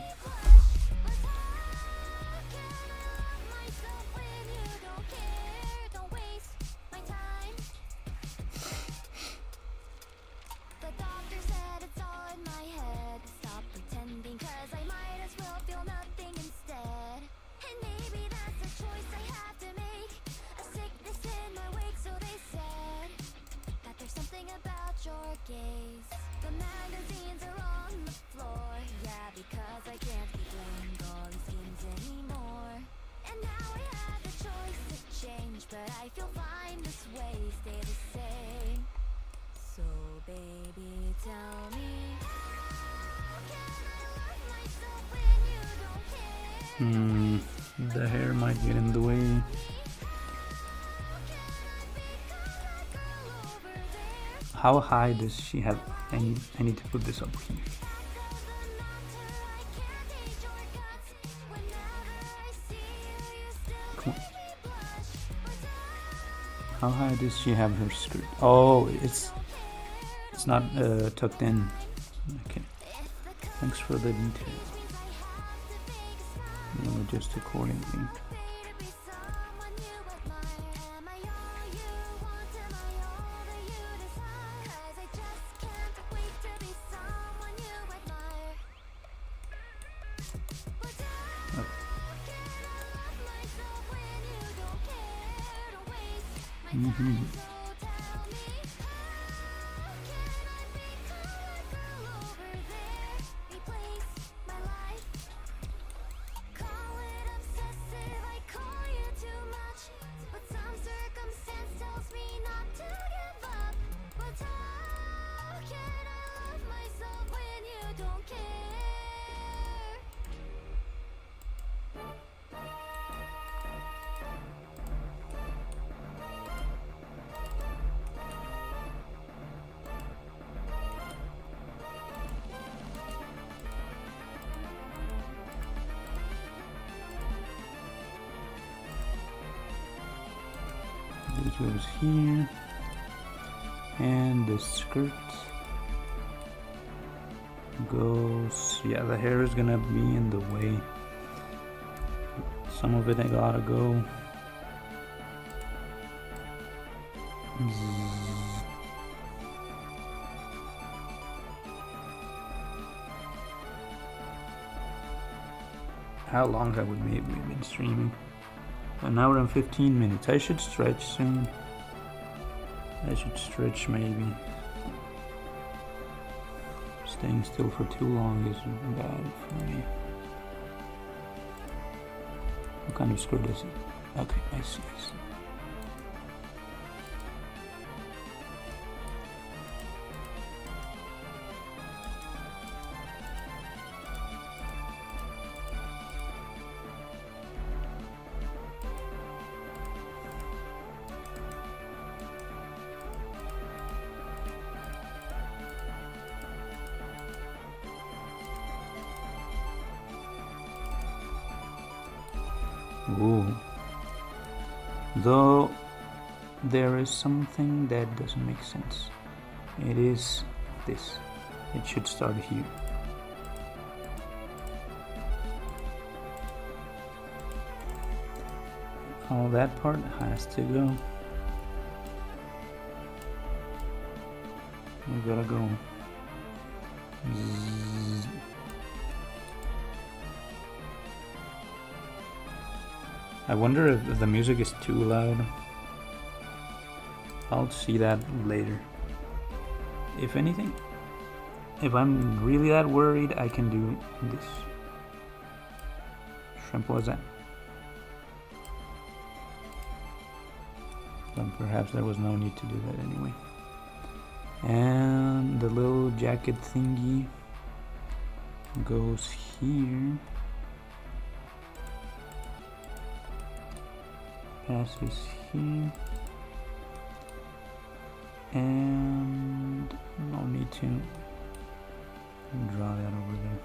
The hair might get in the way. How high does she have? I need to put this up here. Come on. How high does she have her skirt? Oh, it's not tucked in. Okay. Thanks for the detail. We'll adjust accordingly. This goes here, and the skirt goes, yeah, the hair is gonna be in the way. Some of it I gotta go. How long have we been streaming? An hour and 15 minutes. I should stretch soon. I should stretch maybe. Staying still for too long is bad for me. What kind of skirt is it? Okay, I see. Ooh. Though there is something that doesn't make sense. It is this. It should start here. All that part has to go. We gotta go. Zzz. I wonder if the music is too loud. I'll see that later. If anything, if I'm really that worried, I can do this. Simple as that. But perhaps there was no need to do that anyway. And the little jacket thingy goes here. Passes here. And no need to draw that over there.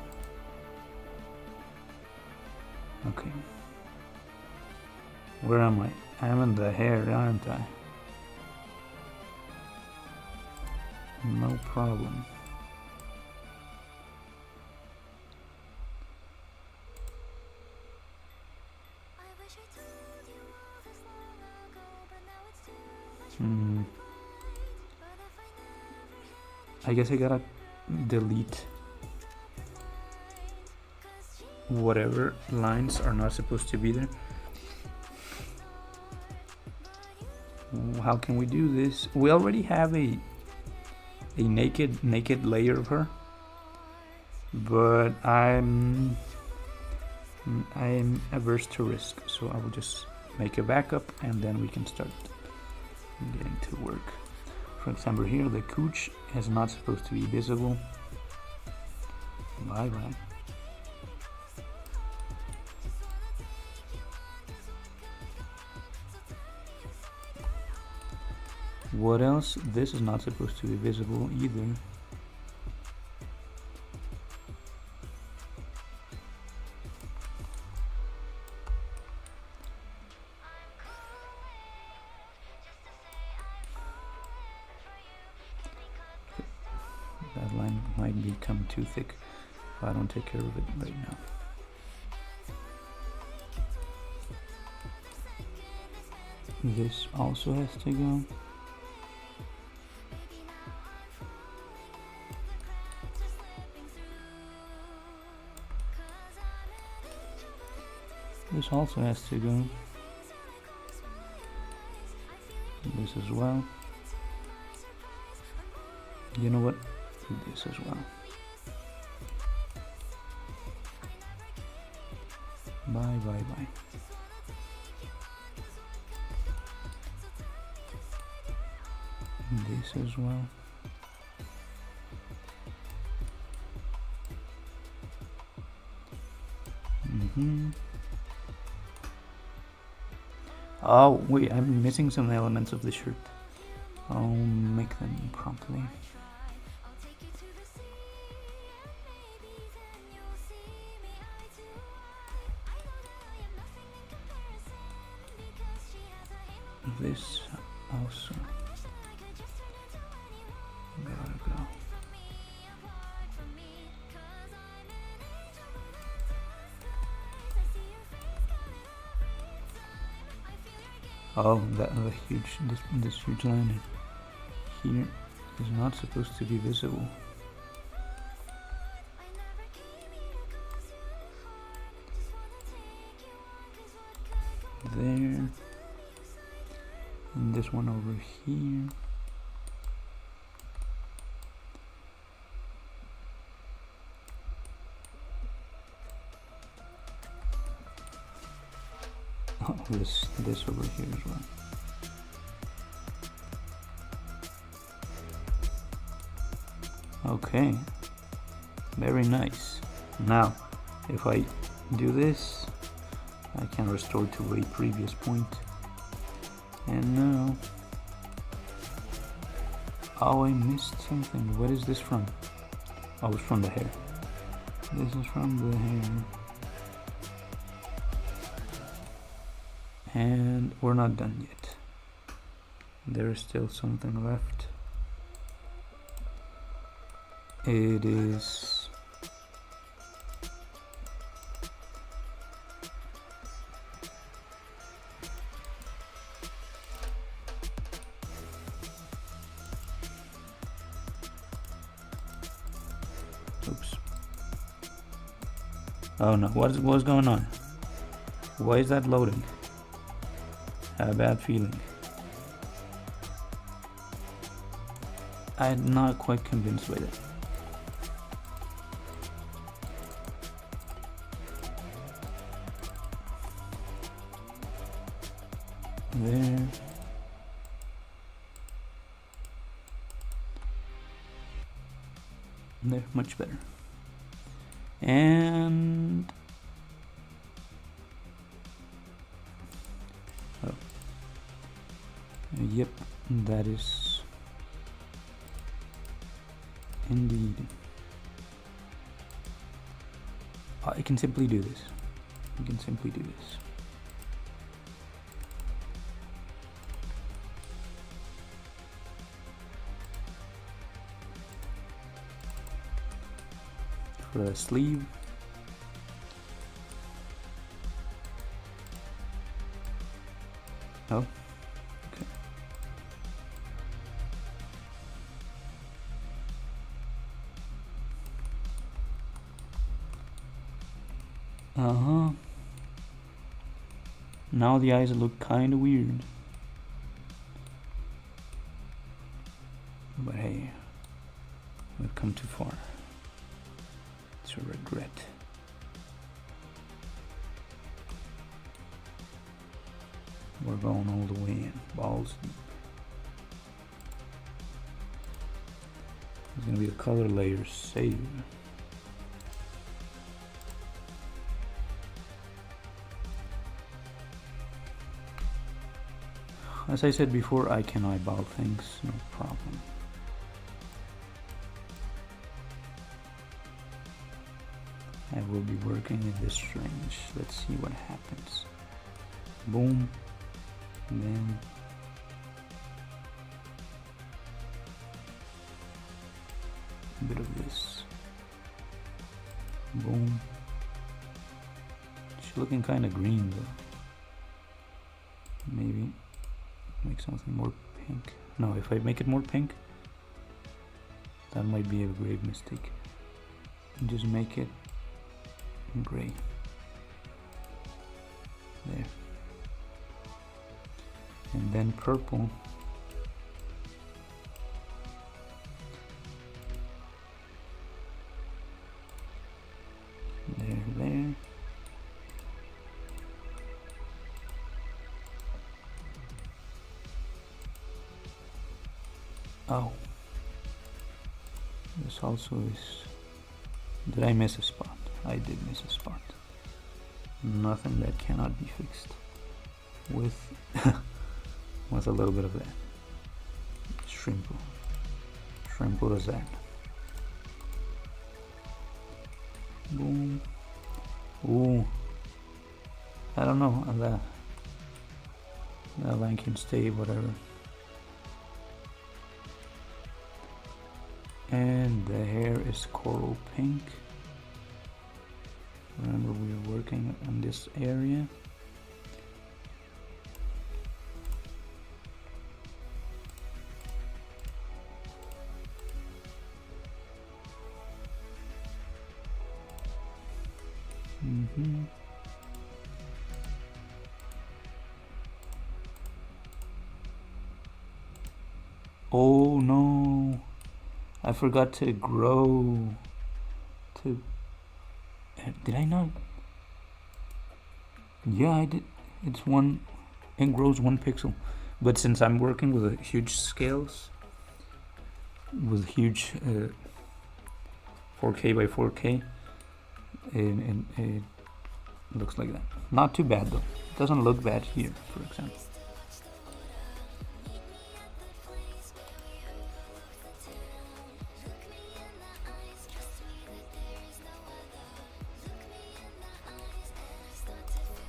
Okay. Where am I? I'm in the hair, aren't I? No problem. I guess I gotta delete whatever lines are not supposed to be there. How can we do this? We already have a naked layer of her, but I'm averse to risk, so I will just make a backup and then we can start getting to work. For example, here the cooch is not supposed to be visible. Bye bye. What else? This is not supposed to be visible either. That line might become too thick if I don't take care of it right now. This also has to go. This also has to go. This as well. You know what? This as well. Bye bye bye. This as well. Oh wait, I'm missing some elements of the shirt. I'll make them promptly. This also gotta go. Oh, the huge this huge line here is not supposed to be visible. There. And this one over here. Oh, this over here as well. Okay, very nice. Now, if I do this, I can restore to a previous point. And now, oh, I missed something. What is this from? Oh, it's from the hair. This is from the hair. And we're not done yet. There's still something left. It is oops. Oh no, what's going on? Why is that loading? I have a bad feeling. I'm not quite convinced by that. There. There, much better. And oh. Yep, that is Indeed. I can simply do this. You can simply do this. For the sleeve. Oh, okay. Now the eyes look kind of weird. But hey, we've come too far. It's a regret. We're going all the way in, balls deep. There's gonna be a color layer save. As I said before, I can eyeball things, no problem. I will be working in this range. Let's see what happens. Boom. And then a bit of this. Boom. She's looking kind of green though. Maybe make something more pink. No, if I make it more pink, that might be a grave mistake. Just make it gray. There. And then purple. There. Oh. This also is... Did I miss a spot? I did miss a spot. Nothing that cannot be fixed with with a little bit of that. Shrimple as that. Boom. Ooh. I don't know. That line can stay, whatever. And the hair is coral pink. Remember, we are working on this area. Oh no, I forgot to grow. Did I not? Yeah, I did. It grows 1 pixel. But since I'm working with huge scales, with huge 4K by 4K, it looks like that. Not too bad though. It doesn't look bad here, for example.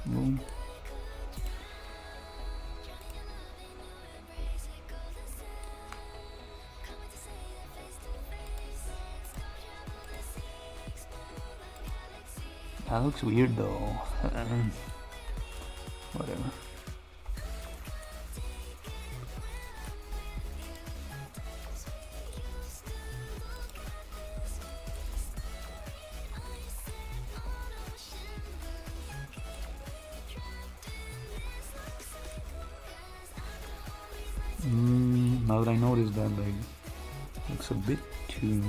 Boom. That looks weird though. Whatever. Now that I noticed that, like, looks a bit too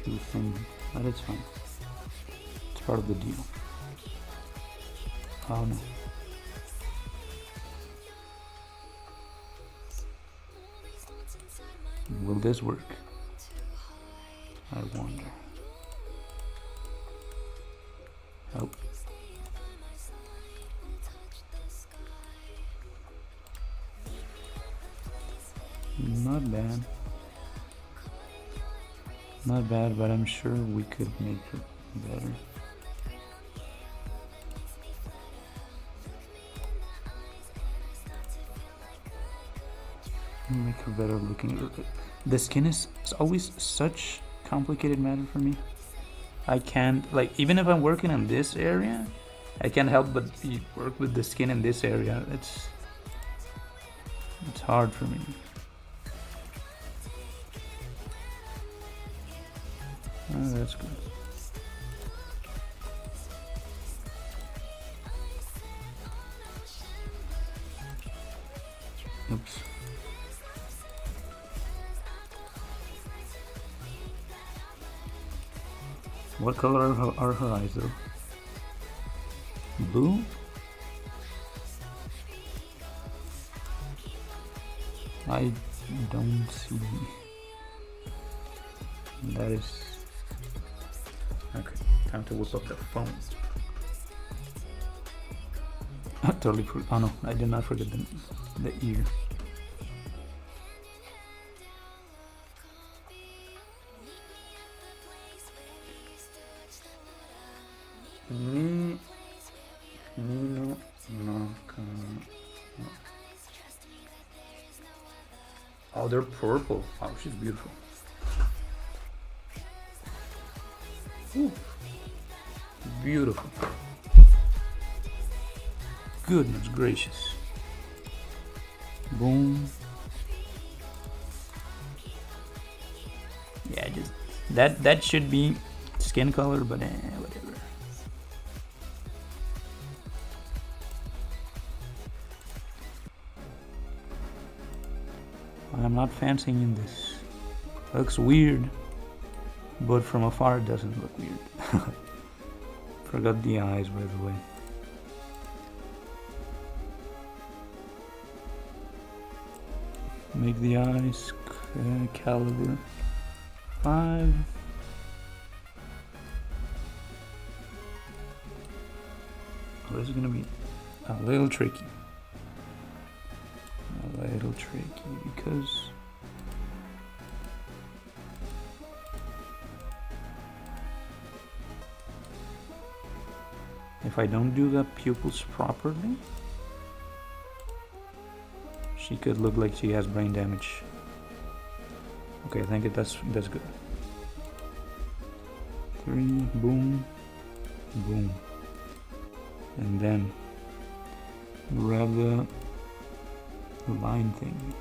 thin, but it's fine. It's part of the deal. Oh no. Will this work? I wonder. Oh. Not bad. Not bad, but I'm sure we could make it better. Make her better looking. The skin is always such complicated matter for me. I can't, like, even if I'm working in this area, I can't help but work with the skin in this area. It's hard for me. Oh, that's good. Oops. What color are her eyes though? Blue? I don't see. That is... Okay, time to whip up the phone. Totally forgot. Oh no, I did not forget the ear. Oh, they're purple. Oh, she's beautiful. Ooh. Beautiful. Goodness gracious. Boom. Yeah, just that should be skin color, but whatever. I'm not fancying this. Looks weird, but from afar it doesn't look weird. Forgot the eyes, by the way. Make the eyes caliber 5. Oh, this is gonna be a little tricky. A little tricky because if I don't do the pupils properly, she could look like she has brain damage. Okay, I think that's good. 3, boom, boom, and then grab the line thing.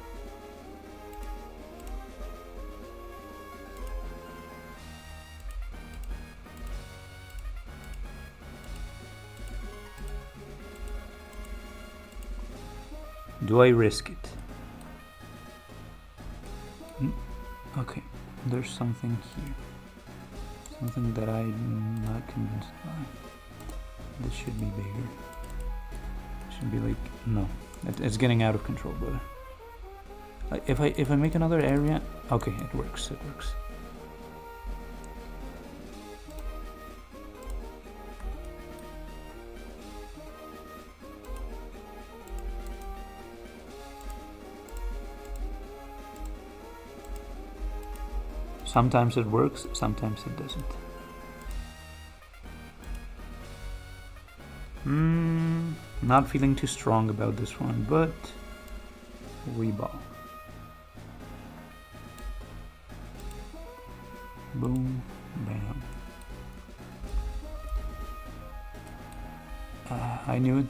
Do I risk it? Okay, there's something here. Something that I'm not convinced by. This should be bigger. Should be like, no, it's getting out of control, brother. Like if I make another area, okay, it works. It works. Sometimes it works, sometimes it doesn't. Not feeling too strong about this one, but we ball. Boom, bam. I knew it.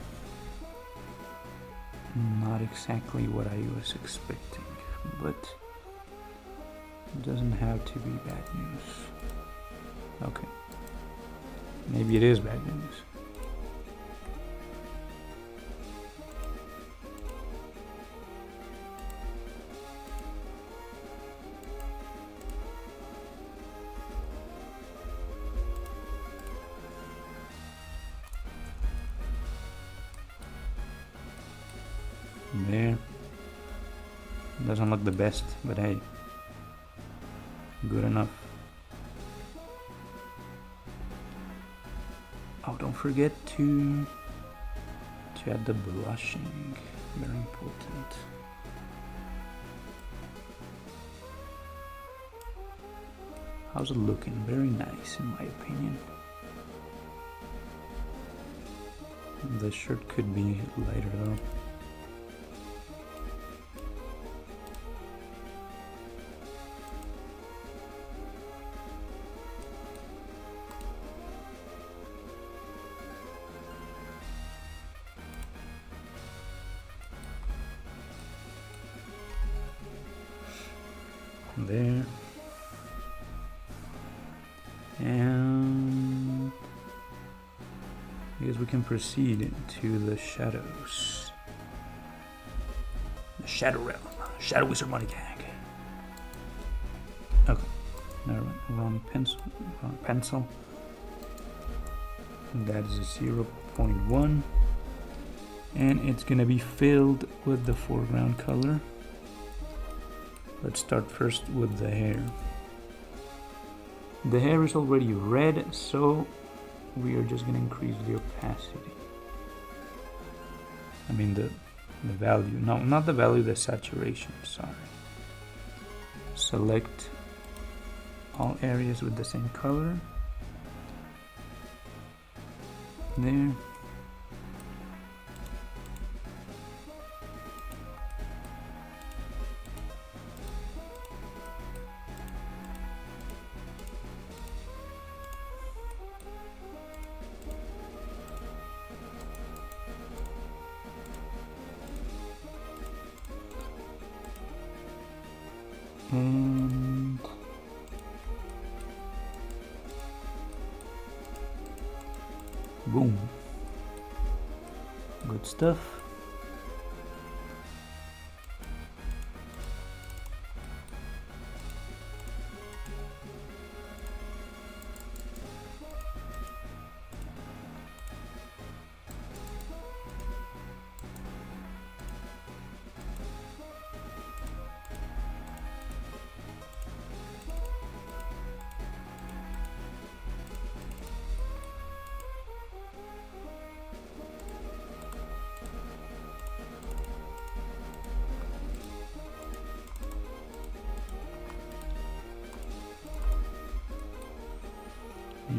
Not exactly what I was expecting, but it doesn't have to be bad news. Okay. Maybe it is bad news. There. Doesn't look the best, but hey. Good enough. Oh, don't forget to add the blushing. Very important. How's it looking? Very nice in my opinion. The shirt could be lighter though. There. And I guess we can proceed to the shadows. The Shadow Realm. Shadow Wizard Money Gang. Okay. No, wrong pencil. Wrong pencil. And that is a 0.1. And it's gonna be filled with the foreground color. Let's start first with the hair. The hair is already red, so we are just going to increase the opacity. I mean the value. No, not the value, the saturation, sorry. Select all areas with the same color. There. And boom. Good stuff.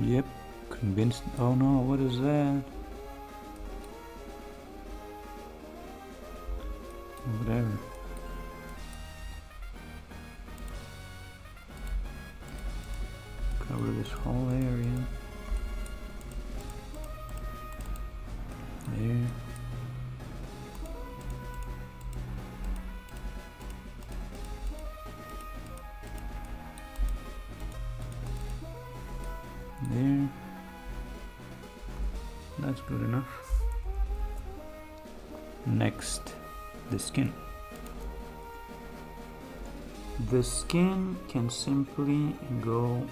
Yep, convinced. Oh no, what is that? Whatever. Cover this whole area. There. There. That's good enough. Next, the skin. The skin can simply go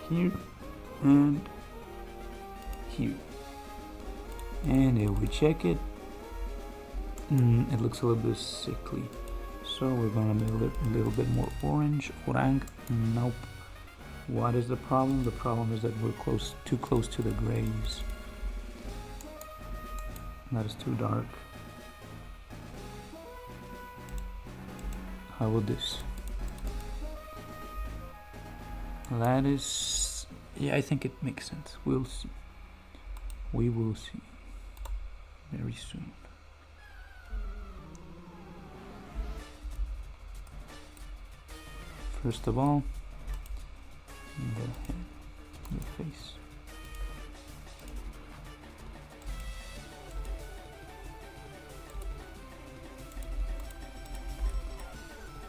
here and here. And if we check it, it looks a little bit sickly. So we're gonna make it a little bit more orange. Orang. Nope. What is the problem? The problem is that we're too close to the grays. That is too dark. How about this? That is... yeah, I think it makes sense. We'll see. We will see. Very soon. First of all, the head, the face.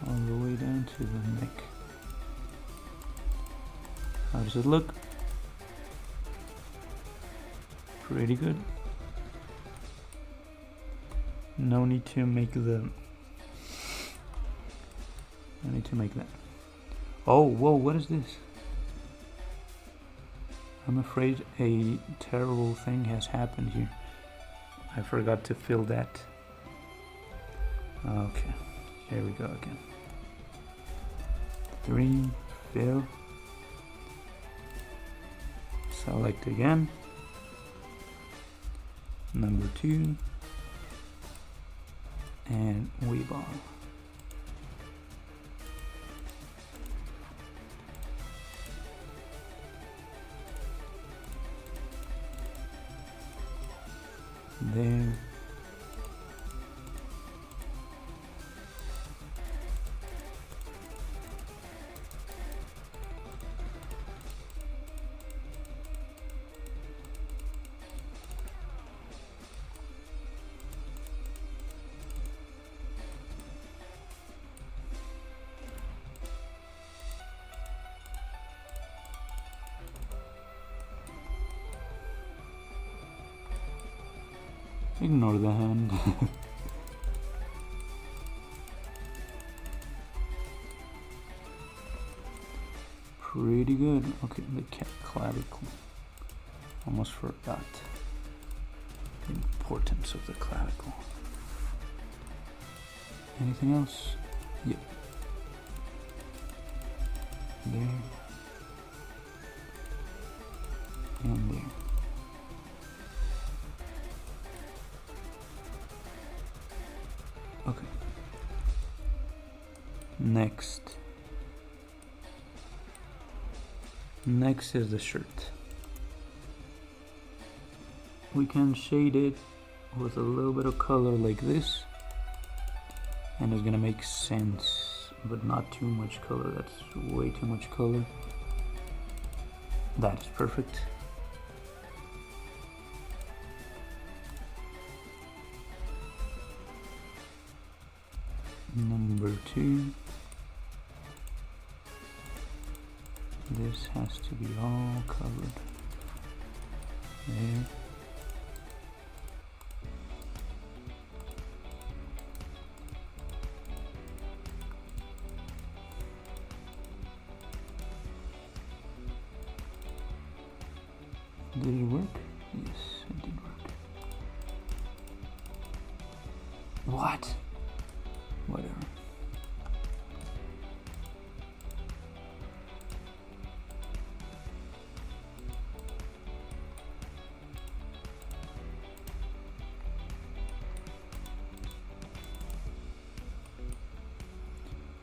All the way down to the neck. How does it look? Pretty good. No need to make the... I need to make that. Oh, whoa, what is this? I'm afraid a terrible thing has happened here. I forgot to fill that. Okay, here we go again. 3, fill. Select again. Number 2. And weave on. there. Ignore the hand. Pretty good. Okay, the clavicle. Almost forgot the importance of the clavicle. Anything else? Yep. There. And there. Okay. Next is the shirt. We can shade it with a little bit of color like this, and it's gonna make sense, but not too much color. That's way too much color. That is perfect. Number 2. This has to be all covered. There. Did it work? Yes, it did work. What? Whatever.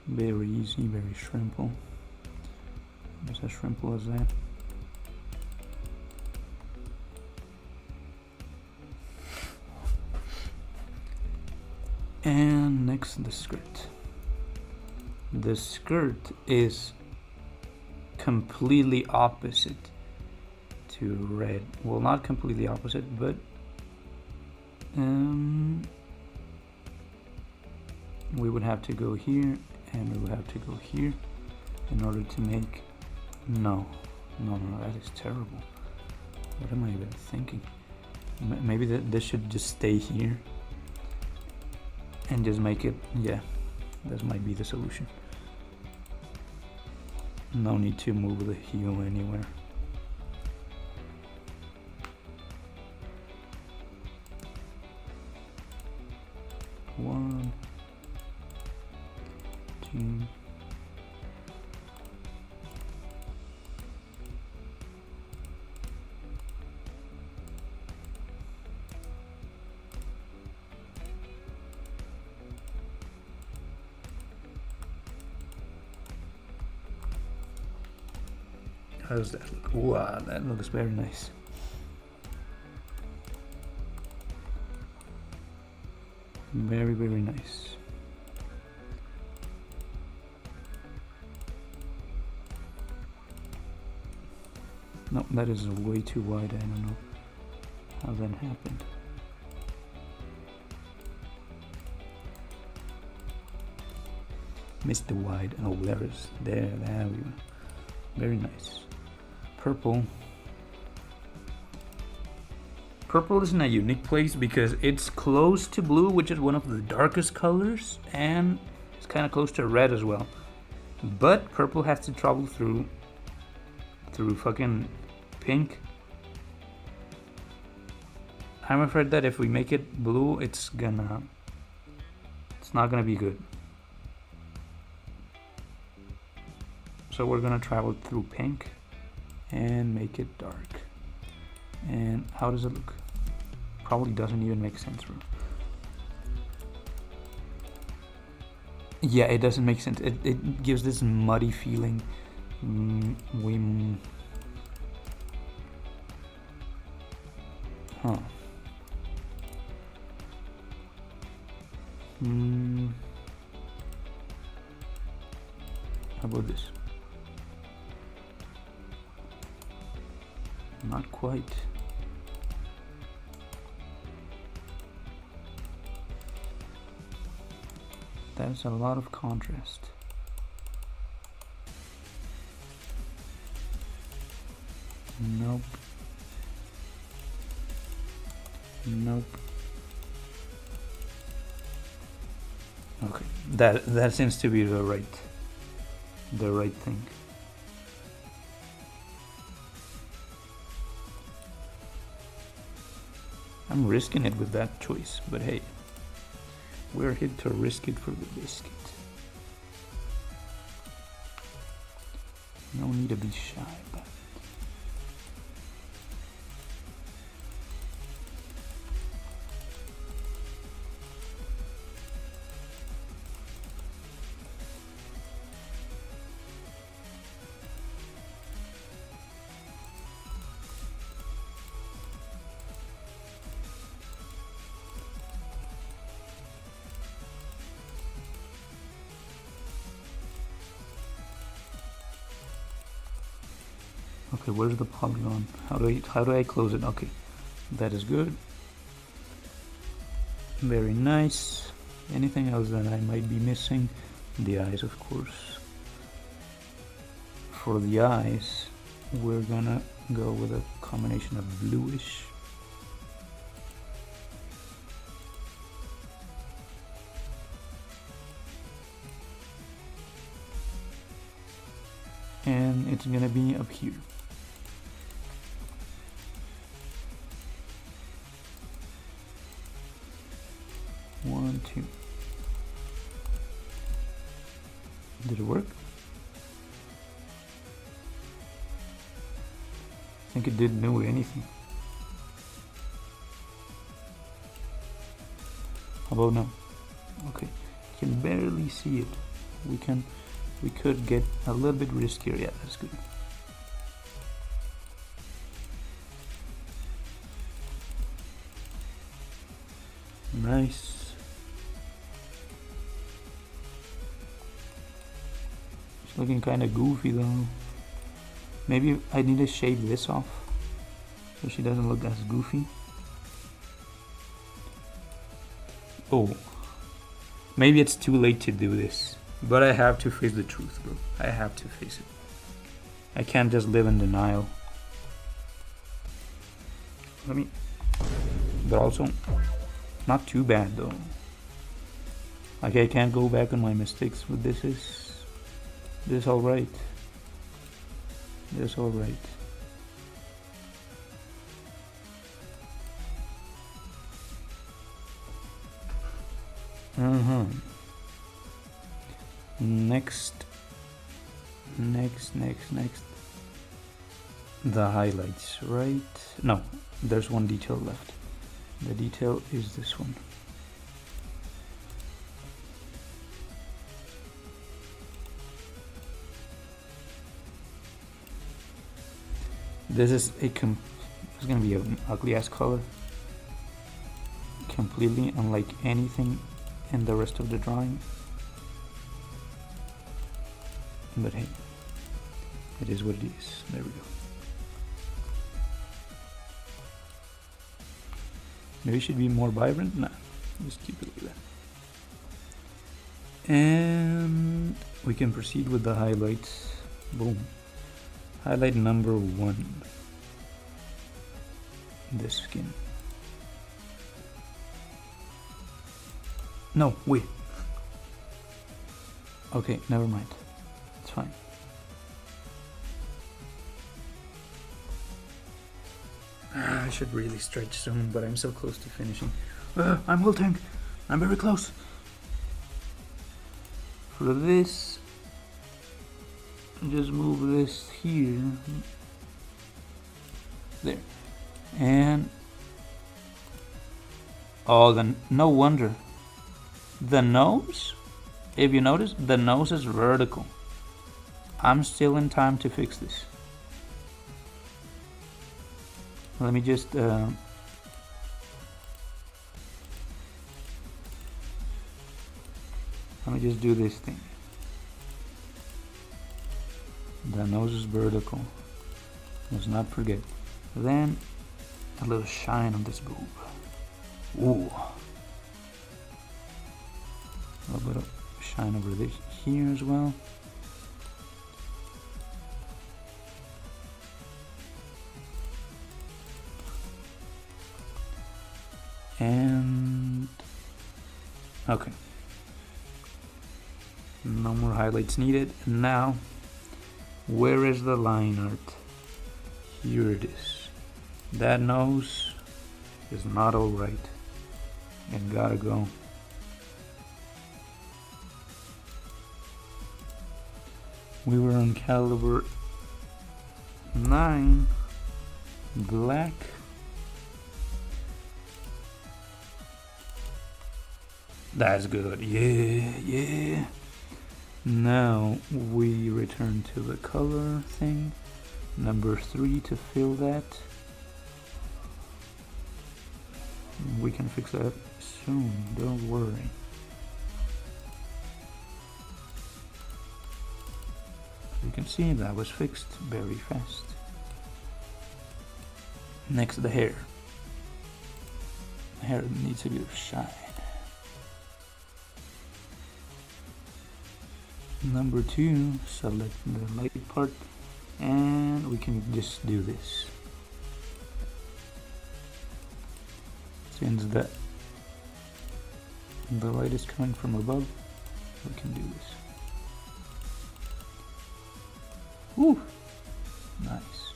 Very easy, very shrimple. Just as shrimple as that. And next, the skirt. The skirt is completely opposite to red. Well, not completely opposite, but we would have to go here and we would have to go here in order to make... No, that is terrible. What am I even thinking? Maybe this should just stay here and just make it... Yeah, this might be the solution. No need to move the heel anywhere. One, two. How does that look? Wow, that looks very nice. Very, very nice. No, that is way too wide. I don't know how that happened. Missed the wide. Oh, there we go. Very nice. Purple. Purple is in a unique place because it's close to blue, which is one of the darkest colors, and it's kind of close to red as well. But purple has to travel through fucking pink. I'm afraid that if we make it blue, it's not gonna be good. So we're gonna travel through pink and make it dark. And how does it look? Probably doesn't even make sense, bro. Yeah, it doesn't make sense. It gives this muddy feeling. How about this? Not quite. That's a lot of contrast. Nope. Nope. Okay, that seems to be the right thing. I'm risking it with that choice, but hey, we're here to risk it for the biscuit. No need to be shy about it. Okay, where's the polygon? How do I close it? Okay, that is good. Very nice. Anything else that I might be missing? The eyes, of course. For the eyes, we're gonna go with a combination of bluish and it's gonna be up here. One, two. Did it work? I think it didn't do anything. How about now? Okay, you can barely see it. We could get a little bit riskier. Yeah, that's good. Nice. It's looking kind of goofy though. Maybe I need to shave this off so she doesn't look as goofy. Oh, maybe it's too late to do this, but I have to face the truth, bro. I have to face it. I can't just live in denial. But also, not too bad though. Like I can't go back on my mistakes, but this is alright. This alright. Next. The highlights, right? No, there's one detail left. The detail is this one. This is it's gonna be an ugly ass color, completely unlike anything in the rest of the drawing. But hey, it is what it is. There we go. Maybe it should be more vibrant. Nah, just keep it like that. And we can proceed with the highlights. Boom. Highlight number 1. This skin. No, wait. Okay, never mind. It's fine. I should really stretch soon, but I'm so close to finishing. I'm wilting. I'm very close. For this, just move this here. There. And oh, then no wonder. The nose, if you notice, the nose is vertical. I'm still in time to fix this. Let me just let me just do this thing. The nose is vertical. Let's not forget. Then a little shine on this boob. Ooh. A little bit of shine over this here as well. And okay. No more highlights needed. Now, where is the line art? Here it is. That nose is not all right. It gotta go. We were on caliber 9, black. That's good. Yeah. Now we return to the color thing. Number 3 to fill that. We can fix that soon, don't worry. You can see that was fixed very fast. Next, the hair. The hair needs a bit of shine. Number 2, select the light part, and we can just do this. Since the light is coming from above, we can do this. Woo! Nice.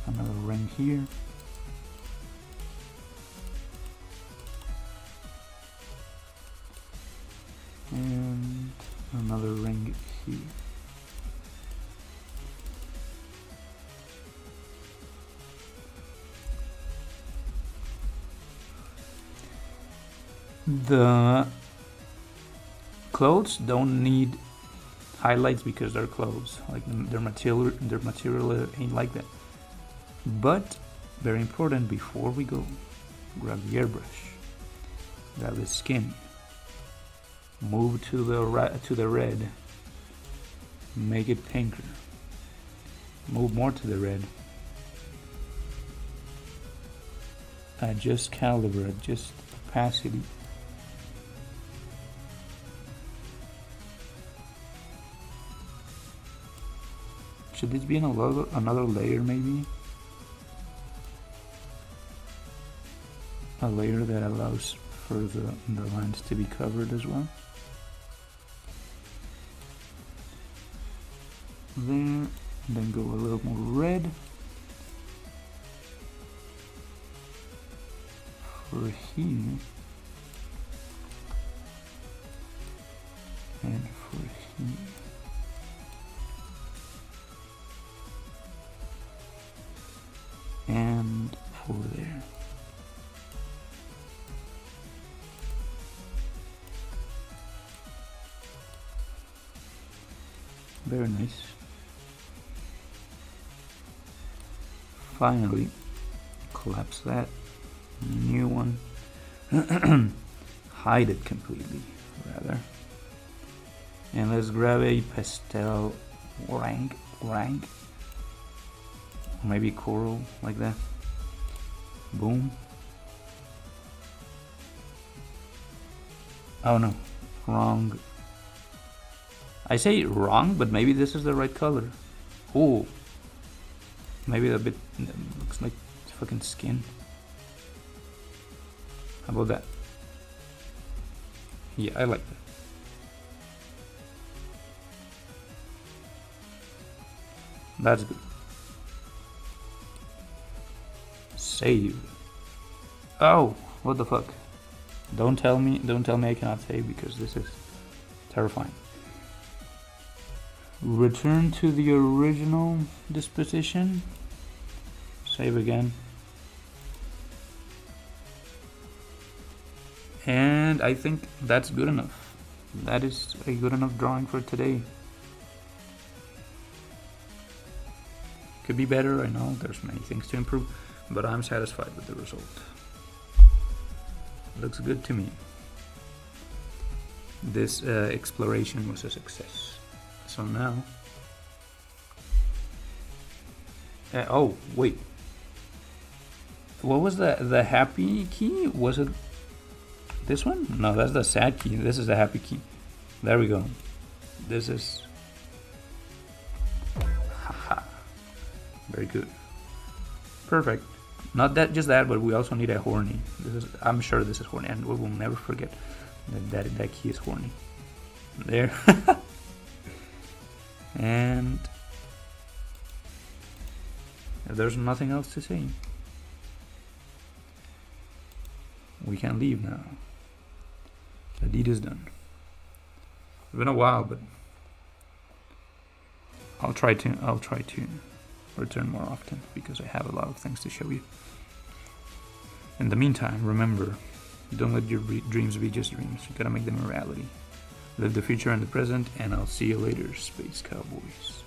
Another ring here. And another ring here. The clothes don't need highlights because they're clothes. Like their material ain't like that. But very important, before we go, grab the airbrush. Grab the skin. Move to the red. Make it pinker. Move more to the red. Adjust caliber, adjust opacity. Should this be another layer maybe? A layer that allows for the lines to be covered as well. There, then go a little more red for here and for here. And for there. Very nice. Finally, collapse that. New one. Hide it completely, rather. And let's grab a pastel rank. Maybe coral, like that. Boom. Oh no, wrong. I say wrong, but maybe this is the right color. Ooh. Maybe a bit, looks like fucking skin. How about that? Yeah, I like that. That's good. Save. Oh, what the fuck? Don't tell me I cannot save, because this is terrifying. Return to the original disposition. Save again. And I think that's good enough. That is a good enough drawing for today. Could be better, I know, there's many things to improve, but I'm satisfied with the result. Looks good to me. this exploration was a success. So now... oh, wait. What was the happy key? Was it this one? No, that's the sad key. This is the happy key. There we go. This is... Haha. Very good. Perfect. Not that, just that, but we also need a horny. This is, I'm sure this is horny, and we will never forget that key is horny. There. And there's nothing else to say. We can leave now. The deed is done. It's been a while, but I'll try to return more often because I have a lot of things to show you. In the meantime, remember, don't let your dreams be just dreams. You gotta make them a reality. Live the future and the present, and I'll see you later, Space Cowboys.